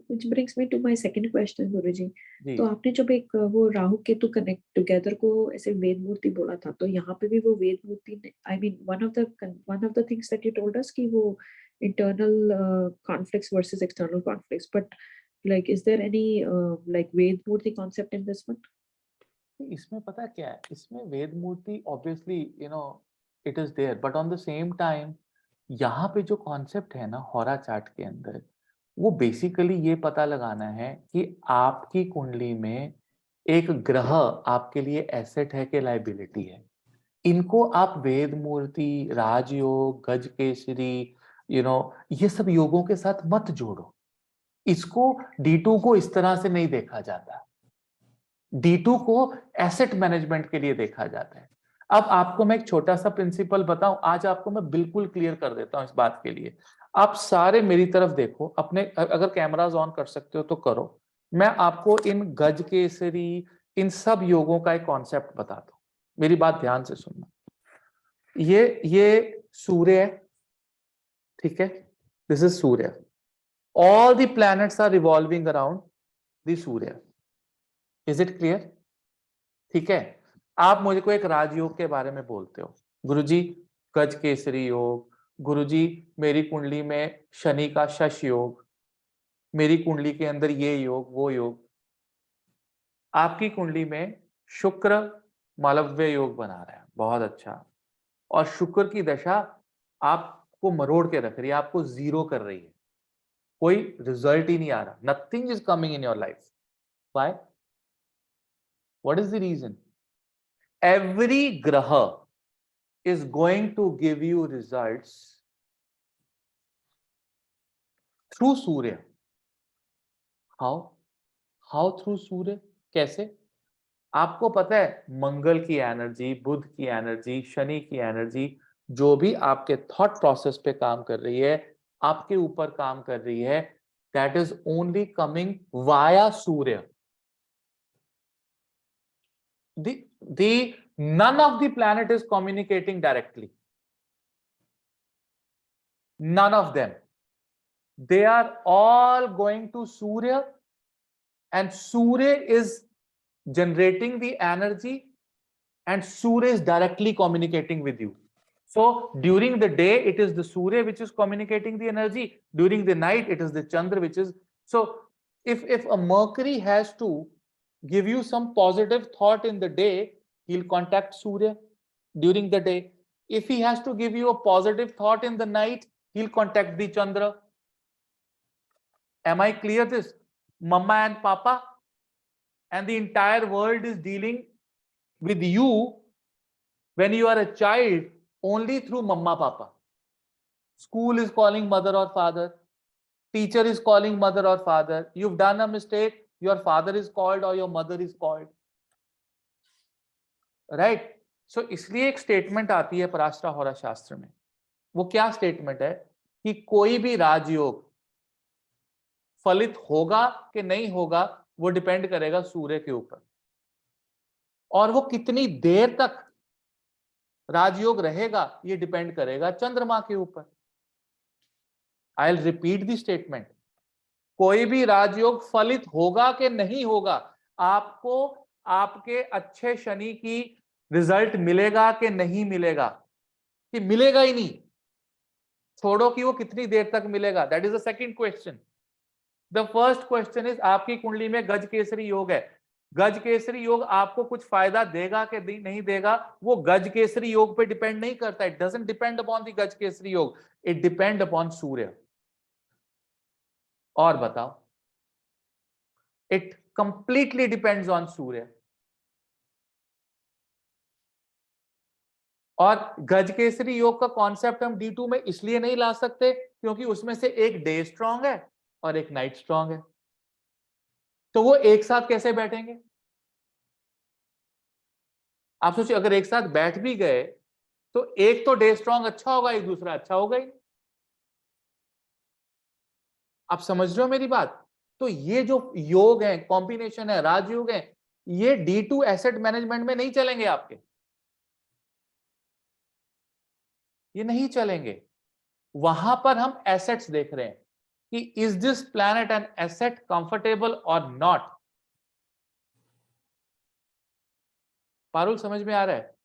which brings me to my second question, गुरुजी. जी तो आपने जब एक वो राहु केतु कनेक्ट टुगेदर को ऐसे वेद मूर्ति बोला था, तो यहाँ पे भी वो वेद मूर्ति, I mean one of the things that you told us कि वो internal conflicts versus external conflicts, but like is there any like Veda Murthy concept in this one? इसमें पता क्या है, इसमें वेद मूर्ति obviously it is there, but on the same time यहाँ पे जो कॉन्सेप्ट है ना होरा चार्ट के अंदर, वो बेसिकली ये पता लगाना है कि आपकी कुंडली में एक ग्रह आपके लिए एसेट है कि लायबिलिटी है। इनको आप वेद मूर्ति, राजयोग, गज केसरी, ये सब योगों के साथ मत जोड़ो। इसको D2 को इस तरह से नहीं देखा जाता। D2 को एसेट मैनेजमेंट के लिए देखा जाता है। अब आपको मैं एक छोटा सा प्रिंसिपल बताऊं, आज आपको मैं बिल्कुल क्लियर कर देता हूं इस बात के लिए। आप सारे मेरी तरफ देखो, अपने अगर कैमरास ऑन कर सकते हो तो करो। मैं आपको इन गज केसरी, इन सब योगों का एक कॉन्सेप्ट बताता हूं, मेरी बात ध्यान से सुनना। ये सूर्य है, ठीक है, this is Surya. All the planets are revolving around the Surya. Is it clear? ठीक है। आप मुझे को एक राजयोग के बारे में बोलते हो, गुरुजी गज केसरी योग, गुरुजी मेरी कुंडली में शनि का शश योग, मेरी कुंडली के अंदर ये योग वो योग। आपकी कुंडली में शुक्र मालव्य योग बना रहा है, बहुत अच्छा, और शुक्र की दशा आपको मरोड़ के रख रही है, आपको जीरो कर रही है, कोई रिजल्ट ही नहीं आ रहा, nothing is coming in your life. Why? What is the reason? Every graha is going to give you results through Surya. How through Surya? कैसे? आपको पता है मंगल की एनर्जी, बुध की एनर्जी, शनि की एनर्जी, जो भी आपके थॉट प्रोसेस पे काम कर रही है, आपके ऊपर काम कर रही है, that is only coming via Surya. None of the planet is communicating directly. None of them. They are all going to Surya, and Surya is generating the energy, and Surya is directly communicating with you. So during the day, it is the Surya which is communicating the energy. During the night, it is the Chandra which is. So if a Mercury has to give you some positive thought in the day, he'll contact Surya during the day. If he has to give you a positive thought in the night, he'll contact the Chandra. Am I clear this? Mama and Papa and the entire world is dealing with you when you are a child only through Mama, Papa. School is calling mother or father. Teacher is calling mother or father. You've done a mistake, your father is called or your mother is called. Right? So इसलिए एक statement आती है पराशरा होरा शास्त्र में। वो क्या statement है कि कोई भी राजयोग फलित होगा कि नहीं होगा, वो डिपेंड करेगा सूर्य के ऊपर, और वो कितनी देर तक राजयोग रहेगा ये डिपेंड करेगा चंद्रमा के ऊपर। I will repeat the statement, कोई भी राजयोग फलित होगा कि नहीं होगा, आपको आपके अच्छे शनि की रिजल्ट मिलेगा कि नहीं मिलेगा, कि मिलेगा ही नहीं, छोड़ो कि वो कितनी देर तक मिलेगा, that is the second question. The first question is आपकी कुंडली में गज केसरी योग है, गज केसरी योग आपको कुछ फायदा देगा कि नहीं देगा, वो गज केसरी योग पे डिपेंड नहीं करता, it doesn't depend upon the गज केसरी योग, इट डिपेंड अपॉन सूर्य। और बताओ, इट कंप्लीटली डिपेंड्स ऑन सूर्य। और गज केसरी योग का कॉन्सेप्ट हम D2 में इसलिए नहीं ला सकते क्योंकि उसमें से एक डे स्ट्रांग है और एक नाइट स्ट्रांग है, तो वो एक साथ कैसे बैठेंगे? आप सोचिए, अगर एक साथ बैठ भी गए तो एक तो डे स्ट्रांग अच्छा होगा, एक दूसरा अच्छा होगा ही। आप समझ रहे हो मेरी बात? तो ये जो योग है, कॉम्बिनेशन है, राजयोग है, ये D2 एसेट मैनेजमेंट में नहीं चलेंगे आपके, ये नहीं चलेंगे। वहां पर हम एसेट्स देख रहे हैं, कि is this planet an asset comfortable और नॉट। पारुल समझ में आ रहा है?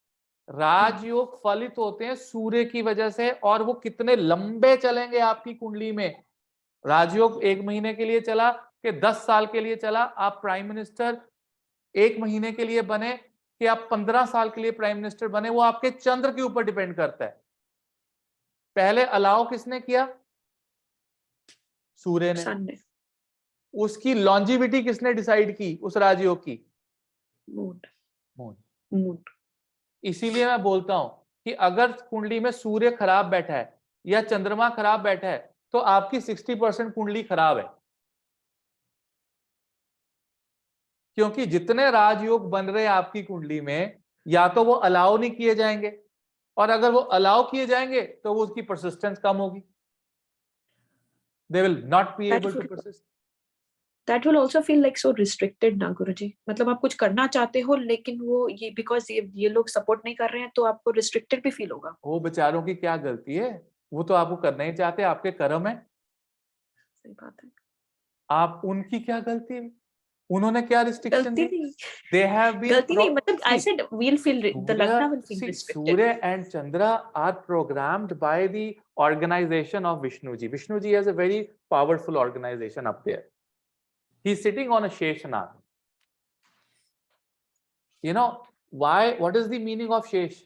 राजयोग फलित होते हैं सूर्य की वजह से, और वो कितने लंबे चलेंगे आपकी कुंडली में। राजयोग 1 महीने के लिए चला कि 10 साल के लिए चला, आप प्राइम मिनिस्टर 1 महीने के लिए बने कि आप 15 साल के लिए प्राइम मिनिस्टर बने, वो आपके चंद्र के ऊपर डिपेंड करता है। पहले अलाउ किसने किया? सूर्य ने। सन ने। उसकी लॉन्जिविटी किसने डिसाइड की उस राजयोग की? मून। मून। मून। इसीलिए मैं बोलता हूं कि अगर कुंडली में सूर्य खराब बैठा है या चंद्रमा खराब बैठा है तो आपकी 60% कुंडली खराब है। क्योंकि जितने राजयोग बन रहे हैं आपकी कुंडली में, या तो वो अलाउ नहीं किए जाएंगे, और अगर वो अलाउ किए जाएंगे तो वो उसकी परसिस्टेंस कम होगी। They will not be able to persist. That will also feel like so restricted ना गुरुजी। मतलब आप कुछ करना चाहते हो लेकिन वो ये बिकॉज ये लोग सपोर्ट नहीं कर रहे हैं तो आपको रिस्ट्रिक्टेड भी फील होगा। वो बेचारों की क्या गलती है? वो तो आपको करना ही चाहते, आपके कर्म है। सही बात है। आप उनकी क्या गलती है? उन्होंने क्या रिस्ट्रिक्शन गलती दी? नहीं, They have been गलती नहीं, मतलब I said we'll feel the Lagna will feel restricted. Surya and Chandra are programmed by the organization of Vishnuji. Vishnuji has a very powerful organization up there. He's sitting on a Sheshanag. You know why? What is the meaning of Shesh?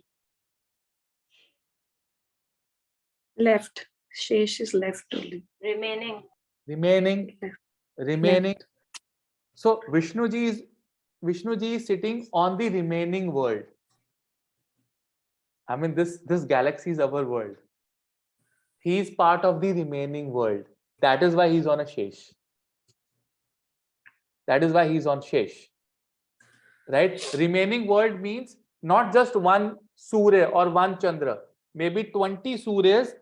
Left. Shesh is left only. remaining. Remaining. So Vishnuji is sitting on the remaining world. I mean, this galaxy is our world. He is part of the remaining world. That is why he's on a Shesh. That is why he's on Shesh. Right? Remaining world means not just one Surya or one Chandra, maybe 20 Suryas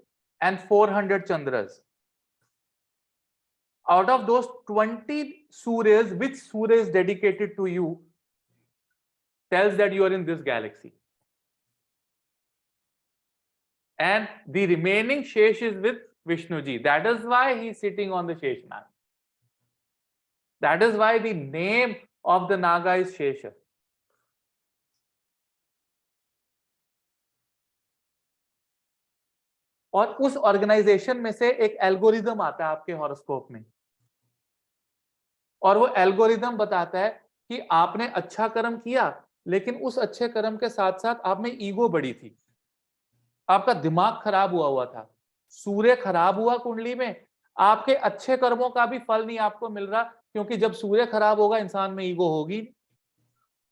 and 400 Chandras. Out of those 20 Suryas, which Surya is dedicated to you tells that you are in this galaxy. And the remaining Shesh is with Vishnuji. That is why he is sitting on the Sheshanag. That is why the name of the Naga is Shesha. और उस organisation में से एक algorithm आता है आपके horoscope में, और वो एल्गोरिदम बताता है कि आपने अच्छा कर्म किया, लेकिन उस अच्छे कर्म के साथ साथ आप में ईगो बड़ी थी, आपका दिमाग खराब हुआ था, सूर्य खराब हुआ कुंडली में, आपके अच्छे कर्मों का भी फल नहीं आपको मिल रहा, क्योंकि जब सूर्य खराब होगा इंसान में ईगो होगी।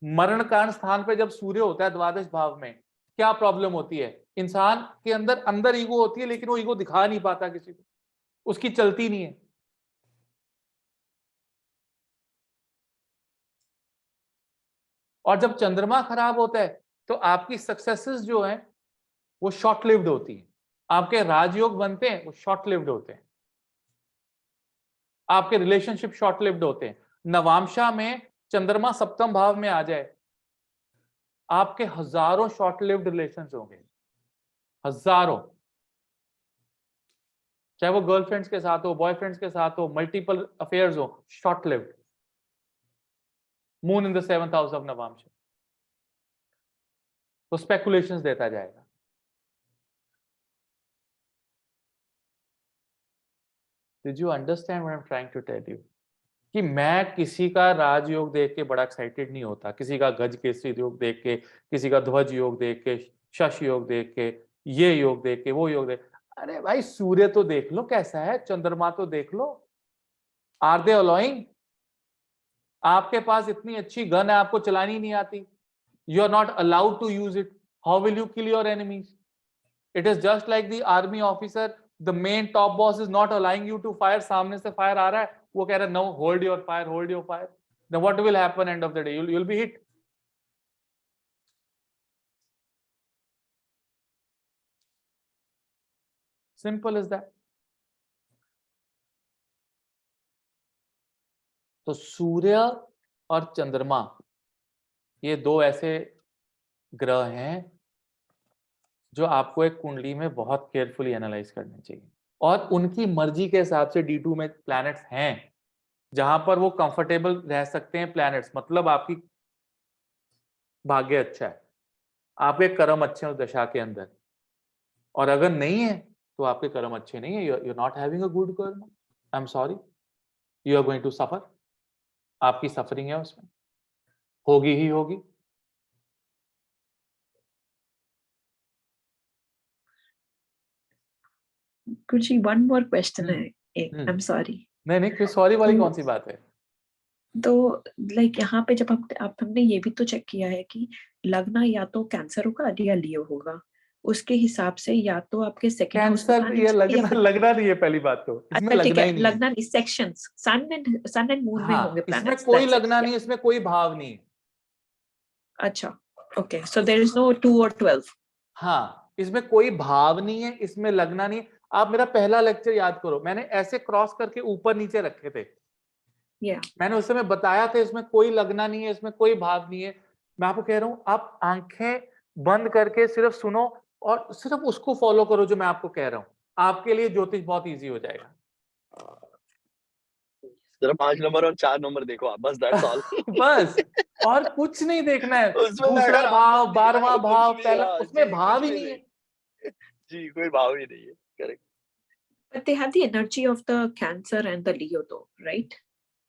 मरण कारण स्थान पे जब सूर्य होता है द्वादश भाव में, क्या प्रॉब्लम होती है? इंसान के अंदर ईगो होती है, लेकिन वो ईगो दिखा नहीं पाता किसी को, उसकी चलती नहीं है। और जब चंद्रमा खराब होता है तो आपकी सक्सेसेस जो हैं वो शॉर्ट लिव्ड होती हैं, आपके राजयोग बनते हैं वो शॉर्ट लिव्ड होते हैं, आपके रिलेशनशिप शॉर्ट लिव्ड होते हैं। नवांशा में चंद्रमा सप्तम भाव में आ जाए, आपके हजारों शॉर्ट लिव्ड रिलेशंस होंगे, हजारों, चाहे वो गर्लफ्रेंड्स के साथ हो, बॉयफ्रेंड्स के साथ हो, मल्टीपल अफेयर्स हो, short lived. Moon in the 7th house of navamsha, तो स्पेकुलेशंस देता जाएगा। Did you understand what I'm trying to tell you? कि मैं किसी का राजयोग देख के बड़ा एक्साइटेड नहीं होता, किसी का गज केसरी योग देख के, किसी का ध्वज योग देख के, शश योग देख के, ये योग देख के, वो योग देख, अरे भाई सूर्य तो देख लो कैसा है, चंद्रमा तो देख लो, आर दे अलाउइंग? आपके पास इतनी अच्छी गन है, आपको चलानी नहीं आती, you are not allowed to use it, how will you kill your enemies? It is just like the army officer, the main top boss is not allowing you to fire, सामने से fire आ रहा है, वो कह रहा है no, hold your fire, hold your fire, then what will happen end of the day? you'll be hit. Simple as that. तो सूर्य और चंद्रमा ये दो ऐसे ग्रह हैं जो आपको एक कुंडली में बहुत केयरफुली एनालाइज करने चाहिए। और उनकी मर्जी के हिसाब से D2 में प्लैनेट्स हैं जहां पर वो कंफर्टेबल रह सकते हैं प्लैनेट्स, मतलब आपकी भाग्य अच्छा है, आपके कर्म अच्छे हैं उस दशा के अंदर। और अगर नहीं है तो आपके कर्म अच्छे नहीं है, you are not having a good karma, I am sorry, you are going to suffer, आपकी सफरिंग है उसमें, होगी ही होगी। Guruji, one more question है एक, I'm sorry. नहीं फिर सॉरी वाली तो- कौन सी बात है? तो लाइक यहाँ पे जब हमने ये भी तो चेक किया है कि लगना या तो कैंसर होगा या लियो होगा, उसके हिसाब से या तो आपके सेकंड हाउस में कैंसर ये लगना नहीं है पहली बात तो, इसमें अच्छा ठीक लगना है, ही नहीं है। लगना नहीं, सेक्शंस सन एंड मून में होंगे हाँ, इसमें प्लैनेट्स, कोई लगना नहीं, इसमें कोई भाव नहीं। अच्छा okay, so there is no 2 और 12। हाँ, इसमें कोई भाव नहीं है, इसमें लगना नहीं है। आप मेरा पहला लेक्चर याद करो, मैंने ऐसे क्रॉस करके ऊपर नीचे रखे थे, मैंने उस समय बताया था इसमें कोई लगना नहीं है, इसमें कोई भाव नहीं है। मैं आपको कह रहा हूं, आप आंखें बंद करके सिर्फ सुनो और सिर्फ उसको फॉलो करो जो मैं आपको कह रहा हूं, आपके लिए ज्योतिष बहुत इजी हो जाएगा। जरा 5 नंबर और 4 नंबर देखो आप, बस दैट्स ऑल। बस, और कुछ नहीं देखना है। उसमें दूसरा अगर भाव, आपने 12वां कुछ भाव, भी, पहला, हाँ, उसमें जी, भाव कुछ ही भी नहीं है। जी, कोई भाव ही नहीं है, correct. But they have the energy of the Cancer and the Leo though, right?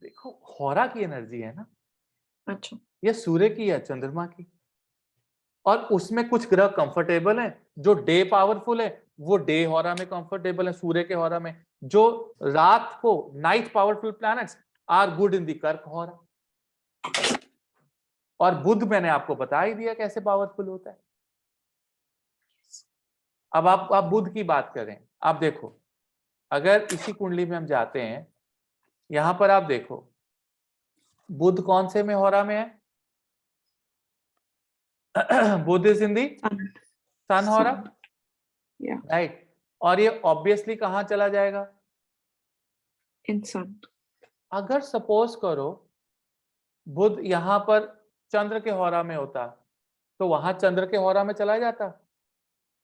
देखो, होरा की एनर्जी है ना, अच्छा, ये सूर्य की है, चंद्रमा की, और उसमें कुछ ग्रह कंफर्टेबल हैं, जो डे पावरफुल है वो डे होरा में कंफर्टेबल है, सूर्य के होरा में। जो रात को night powerful planets are good in the कर्क होरा। और बुध मैंने आपको बता ही दिया कैसे पावरफुल होता है। अब आप बुध की बात करें, आप देखो, अगर इसी कुंडली में हम जाते हैं, यहां पर आप देखो बुध कौन से में होरा में है? बुध इज इन दी सन होरा, राइट। और ये ऑब्वियसली कहां चला जाएगा? in sun. अगर सपोज करो बुध यहां पर चंद्र के होरा में होता तो वहां चंद्र के होरा में चला जाता,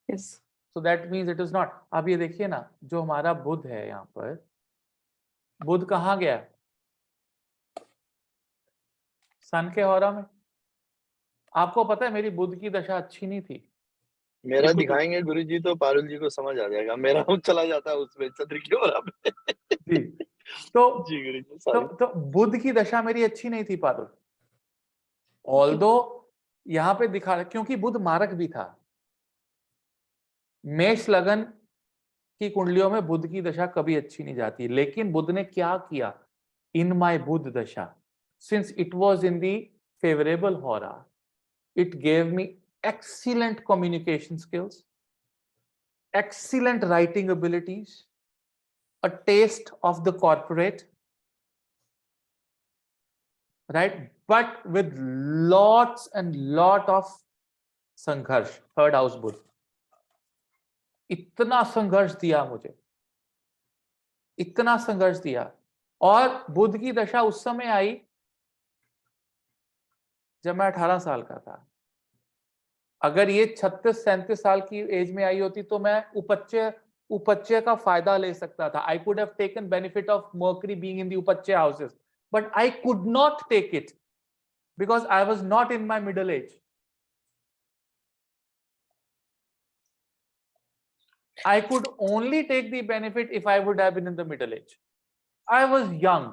Yes. So that means it is not. अब ये देखिए ना, जो हमारा बुध है यहाँ पर, बुध कहाँ गया? सन के होरा में। आपको पता है मेरी बुध की दशा अच्छी नहीं थी। मेरा दिखाएंगे गुरुजी तो पारुल जी को समझ आ जाएगा, मेरा चला जाता है उसमें चंद्र की ओर पे। जी, तो जी गुरुजी, तो, सॉरी। तो बुध की दशा मेरी अच्छी नहीं थी पारुल, ऑल्दो यहाँ पे दिखा रहा, क्योंकि बुध मारक भी था। मेष लगन की कुंडलियों में बुध की दशा कभी अच्छी नहीं जाती, लेकिन बुध ने क्या किया इन my Budh dasha, since it was in the favourable hora, it gave me excellent communication skills, excellent writing abilities, a taste of the corporate, right, but with lots and lot of संघर्ष। थर्ड हाउस बुध इतना संघर्ष दिया मुझे, इतना संघर्ष दिया। और बुध की दशा उस समय आई जब मैं 18 साल का था। अगर ये 36-37 साल की एज में आई होती तो मैं उपच्य का फायदा ले सकता था। I could have taken benefit of Mercury being in the upachaya houses, but I could not take it because I was not in my middle age. I could only take the benefit if I would have been in the middle age. I was young.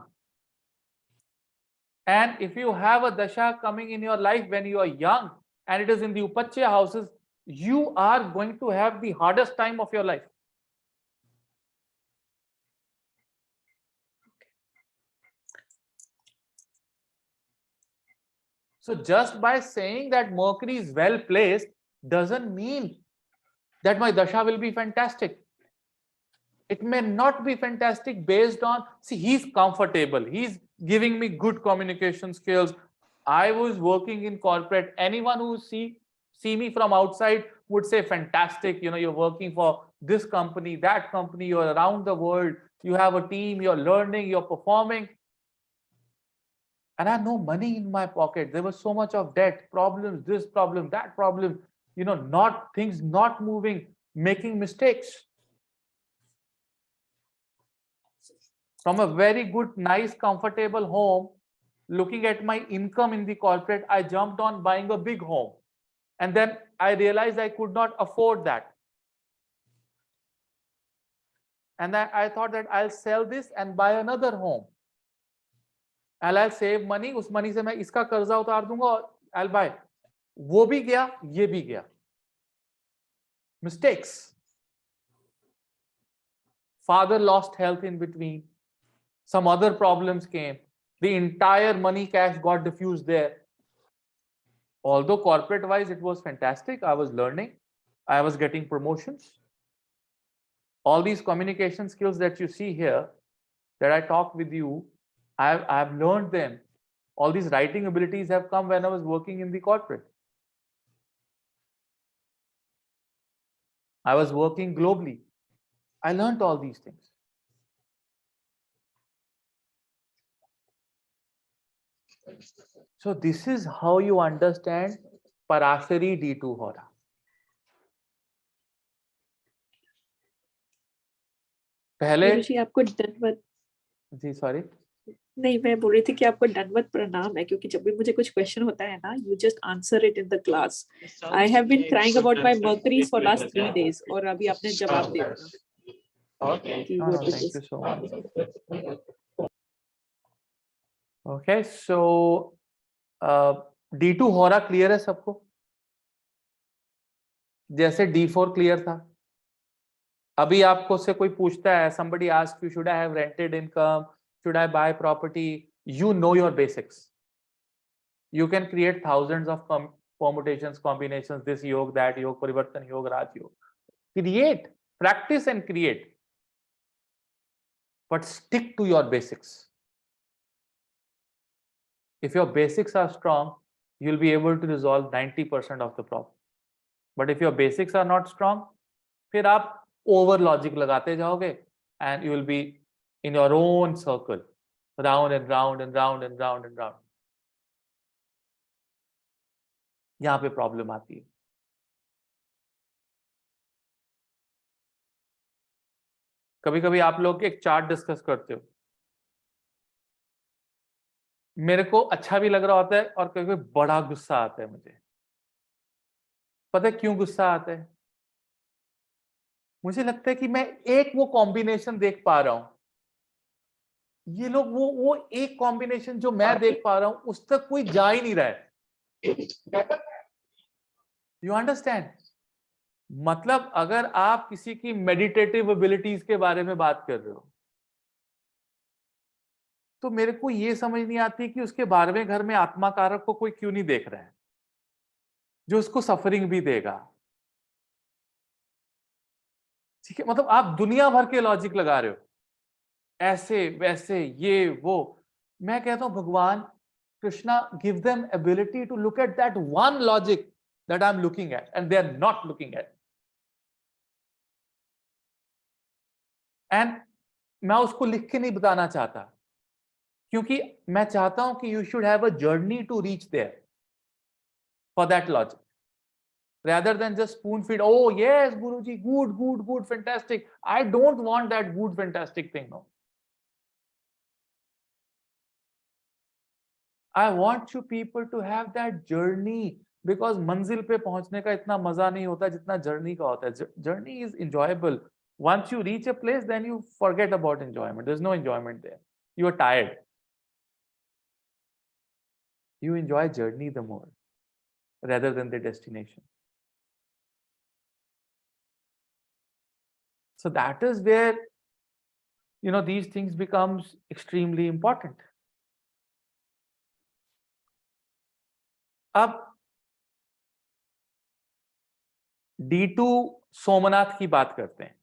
And if you have a dasha coming in your life when you are young and it is in the upachya houses, you are going to have the hardest time of your life. So just by saying that Mercury is well placed doesn't mean that my dasha will be fantastic. It may not be fantastic based on, see, he's comfortable, he's giving me good communication skills. I was working in corporate. Anyone who see me from outside would say, fantastic, you're working for this company, that company, you're around the world, you have a team, you're learning, you're performing. And I had no money in my pocket. There was so much of debt, problems, this problem, that problem, things not moving, making mistakes. From a very good, nice, comfortable home, looking at my income in the corporate, I jumped on buying a big home. And then I realized I could not afford that. And I thought that I'll sell this and buy another home. And I'll save money. उस money से मैं इसका कर्जा उतार दूंगा और I'll buy. वो भी गया, ये भी गया. Mistakes. Father lost health in between. Some other problems came. The entire money cash got diffused there. Although corporate wise it was fantastic, I was learning, I was getting promotions. All these communication skills that you see here, that I talk with you, I've learned them. All these writing abilities have come when I was working in the corporate. I was working globally. I learned all these things. So this is how you understand Parashari D2 Hora. पहले गुरुजी आपको दंडवत जी sorry नहीं, मैं बोल रही थी कि आपको दंडवत प्रणाम है, क्योंकि जब भी मुझे कुछ क्वेश्चन होता है ना, you just answer it in the class. I have been crying about my mercuries for last 3 days और अभी आपने जवाब दे दिया. कि No, what is thank this? you so much. Okay, so D2 Hora clear है सबको? जैसे D4 क्लियर था. अभी आपको से कोई पूछता है, somebody asks you, should I have rented income, should I buy property? You know your basics. You can create thousands of permutations, combinations, this yog, that yog, parivartan yog, raj yog. Create, practice and create. But stick to your basics. If your basics are strong, you'll be able to resolve 90% of the problem. But if your basics are not strong, फिर आप over logic लगाते जाओगे and you will be in your own circle, round and round and round and round and round. यहाँ पे problem आती है. कभी कभी आप लोग एक चार्ट डिस्कस करते हो, मेरे को अच्छा भी लग रहा होता है और कभी कभी बड़ा गुस्सा आता है मुझे. पता है क्यों गुस्सा आता है? मुझे लगता है कि मैं एक वो कॉम्बिनेशन देख पा रहा हूं, ये लोग वो एक कॉम्बिनेशन जो मैं देख पा रहा हूं उस तक कोई जा ही नहीं रहा है. You understand? मतलब अगर आप किसी की मेडिटेटिव एबिलिटीज के बारे में बात कर रहे हो, तो मेरे को ये समझ नहीं आती कि उसके 12वें घर में आत्मा कारक को कोई क्यों नहीं देख रहा है, जो उसको सफरिंग भी देगा. ठीक है, मतलब आप दुनिया भर के लॉजिक लगा रहे हो, ऐसे वैसे ये वो. मैं कहता हूं भगवान Krishna give them ability to look at that one logic that I am looking at and they are not looking at. And मैं उसको लिख के नहीं बताना चाहता, क्योंकि मैं चाहता हूं कि you should have a journey to reach there for that logic, rather than just spoon feed. Oh yes Guruji, good good good, fantastic. I don't want that good fantastic thing. No, I want you people to have that journey, because मंजिल पे पहुंचने का इतना मजा नहीं होता जितना journey का होता है. Journey is enjoyable. Once you reach a place, then you forget about enjoyment. There's no enjoyment there. You are tired. You enjoy journey the more rather than the destination. So that is where, you know, these things becomes extremely important. अब D2 Somnath की बात करते हैं.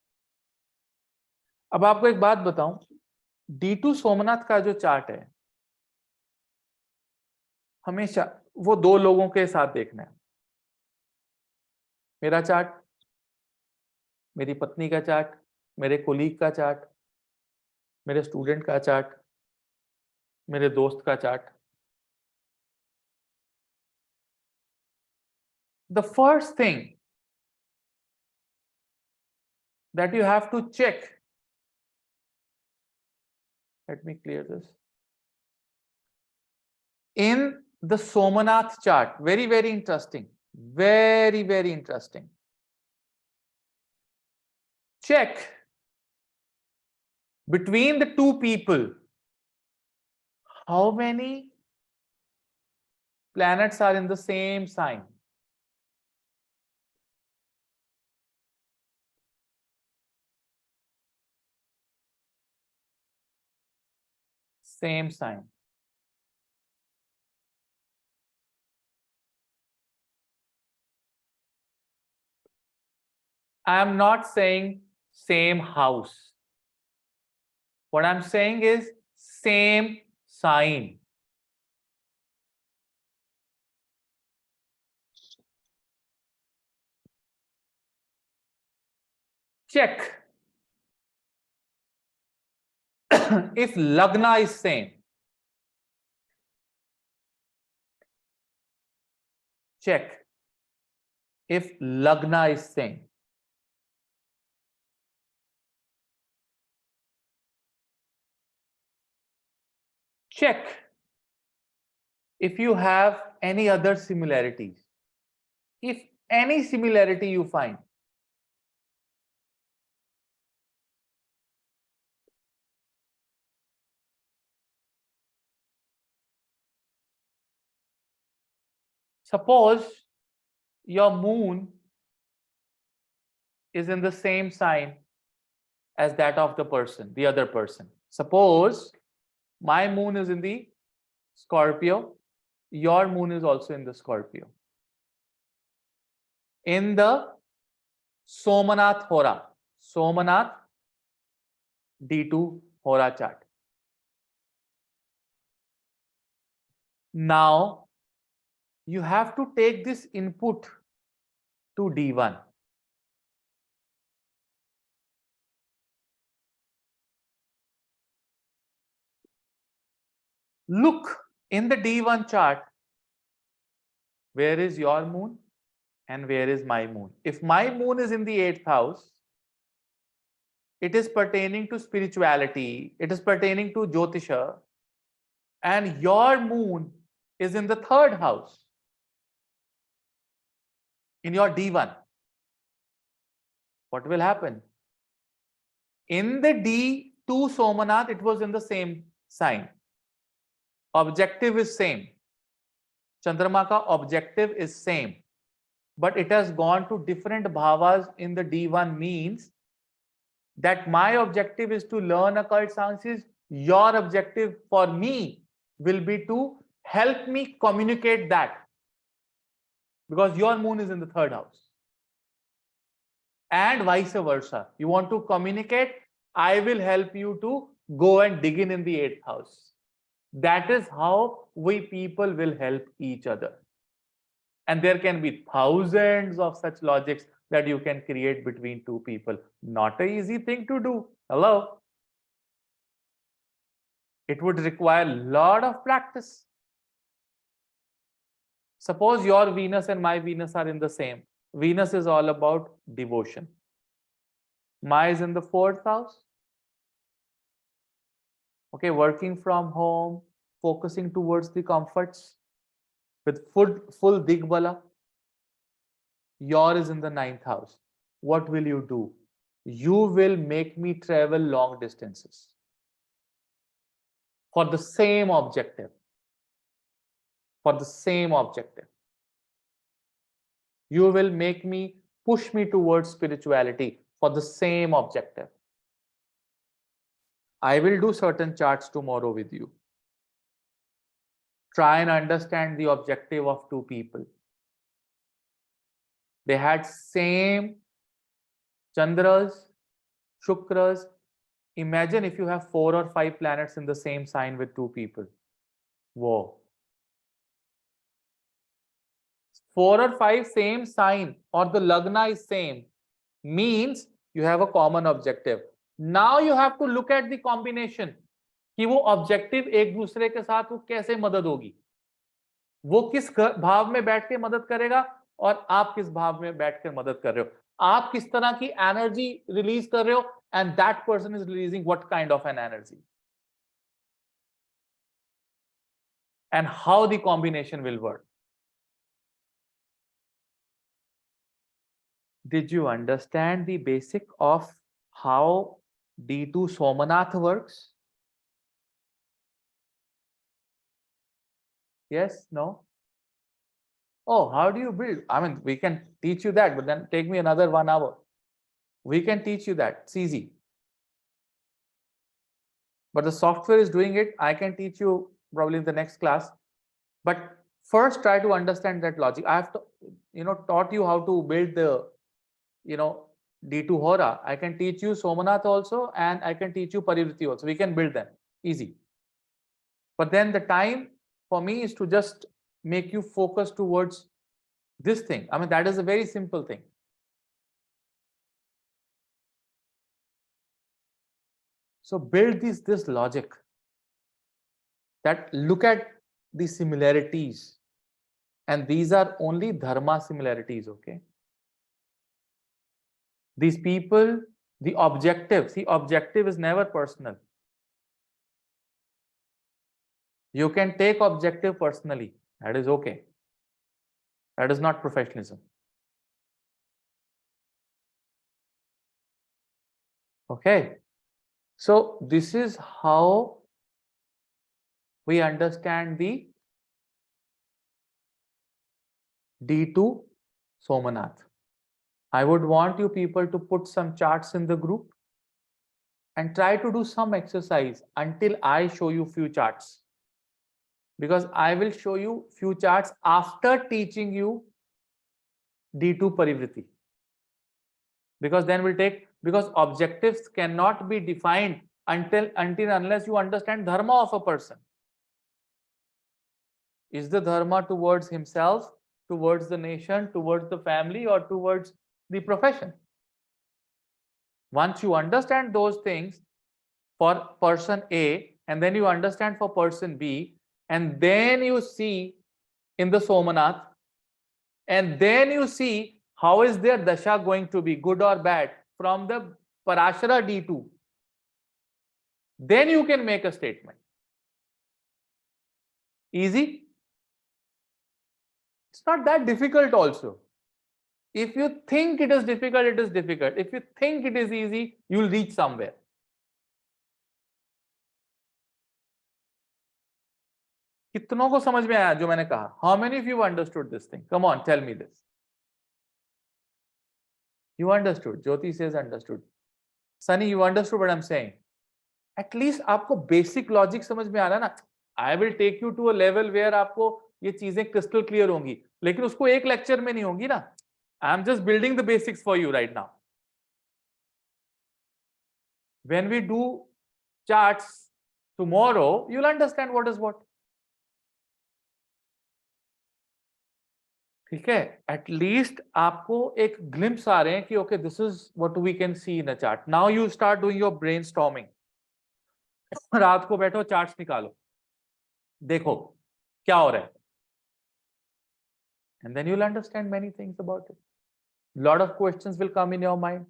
अब आपको एक बात बताऊं, D2 सोमनाथ का जो चार्ट है, हमेशा वो 2 लोगों के साथ देखना है. मेरा चार्ट, मेरी पत्नी का चार्ट, मेरे कोलीग का चार्ट, मेरे स्टूडेंट का चार्ट, मेरे दोस्त का chart. The first thing that you have to check Let me clear this. In the Somnath chart, very, very interesting. Very, very interesting. Check between the two people, how many planets are in the same sign? Same sign. I am not saying same house. What I'm saying is same sign. Check if Lagna is same. Check if Lagna is same. Check if you have any other similarities. If any similarity you find. Suppose your moon is in the same sign as that of the person, the other person. Suppose my moon is in the Scorpio, your moon is also in the Scorpio. In the Somnath Hora, Somnath D2 Hora chart. Now you have to take this input to D1. Look in the D1 chart, where is your moon and where is my moon? If my moon is in the 8th house, it is pertaining to spirituality, it is pertaining to Jyotisha, and your moon is in the 3rd house, in your D1. What will happen? In the D2 Somnath, it was in the same sign. Objective is same. Chandrama ka objective is same. But it has gone to different bhavas in the D1, means that my objective is to learn occult sciences. Your objective for me will be to help me communicate that. Because your moon is in the 3rd house. And vice versa. You want to communicate, I will help you to go and dig in the 8th house. That is how we people will help each other. And there can be thousands of such logics that you can create between two people. Not an easy thing to do. Hello? It would require a lot of practice. Suppose your Venus and my Venus are in the same. Venus is all about devotion. My is in the 4th house. Okay, working from home, focusing towards the comforts with full digbala. Your is in the 9th house. What will you do? You will make me travel long distances for the same objective. For the same objective. You will make me push me towards spirituality for the same objective. I will do certain charts tomorrow with you. Try and understand the objective of two people. They had same Chandras, Shukras. Imagine if you have 4 or 5 planets in the same sign with two people. Whoa. 4 or 5 same sign or the Lagna is same means you have a common objective. Now you have to look at the combination कि वो objective एक दूसरे के साथ वो कैसे मदद होगी, वो किस भाव में बैठ के मदद करेगा और आप किस भाव में बैठ कर मदद कर रहे हो, आप किस तरह की एनर्जी रिलीज कर रहे हो, and that person is releasing what kind of an energy. and how the combination will work. Did you understand the basic of how D2 Somnath works? Yes? No? Oh, how do you build? I mean, we can teach you that, but then take me another 1 hour. We can teach you that. It's easy. But the software is doing it. I can teach you probably in the next class. But first, try to understand that logic. I have to, taught you how to build the, D2 Hora. I can teach you Somnath also, and I can teach you Parivriti also. We can build them. Easy. But then the time for me is to just make you focus towards this thing. I mean, that is a very simple thing. So build this logic, that look at the similarities, and these are only dharma similarities, okay? These people, the objective, see, objective is never personal. You can take objective personally, that is okay. That is not professionalism. Okay, so this is how we understand the D2 Somnath. I would want you people to put some charts in the group and try to do some exercise until I show you few charts. Because I will show you few charts after teaching you D2 Parivriti. Because then we'll take, because objectives cannot be defined until unless you understand dharma of a person. Is the dharma towards himself, towards the nation, towards the family, or towards the profession? Once you understand those things for person A, and then you understand for person B, and then you see in the Somnath, and then you see how is their dasha going to be, good or bad, from the Parashara D2. Then you can make a statement. Easy? It's not that difficult also. If you think it is difficult, it is difficult. If you think it is easy, you will reach somewhere. कितनों को समझ में आया जो मैंने कहा? How many of you understood this thing? Come on, tell me this. You understood. Jyoti says understood. Sunny, you understood what I'm saying. At least आपको basic logic समझ में आ रहा है ना? I will take you to a level where आपको ये चीजें crystal clear होंगी. लेकिन उसको एक lecture में नहीं होंगी ना? I'm just building the basics for you right now. When we do charts tomorrow, you'll understand what is what. ठीक है, एटलीस्ट आपको एक ग्लिम्स आ रहे हैं कि okay this is what we can see in a chart. Now you start doing your brainstorming. रात को बैठो, चार्ट्स निकालो, देखो क्या हो रहा है, and then you will understand many things about it. Lot of questions will come in your mind,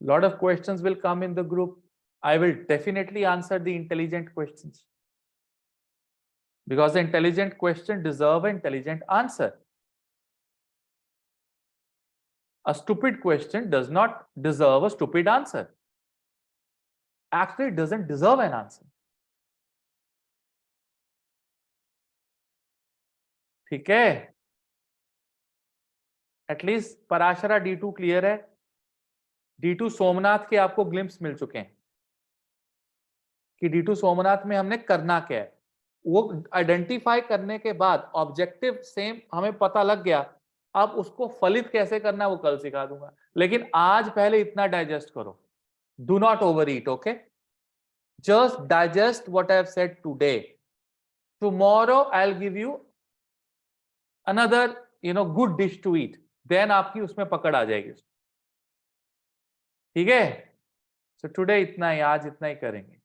lot of questions will come in the group. I will definitely answer the intelligent questions, because the intelligent question deserve an intelligent answer. A stupid question does not deserve a stupid answer. Actually, it doesn't deserve an answer. ठीक है, at least Parashara D2 clear है. D2 Somnath के आपको glimpse मिल चुके हैं कि D2 Somnath में हमने करना क्या है. वो आइडेंटिफाई करने के बाद ऑब्जेक्टिव सेम हमें पता लग गया. अब उसको फलित कैसे करना है वो कल सिखा दूंगा, लेकिन आज पहले इतना डाइजेस्ट करो. Do not overeat, okay? Just digest what I have said today. Tomorrow I will give you another good dish to eat, then आपकी उसमें पकड़ आ जाएगी. ठीक है, सो टुडे इतना ही, आज इतना ही करेंगे.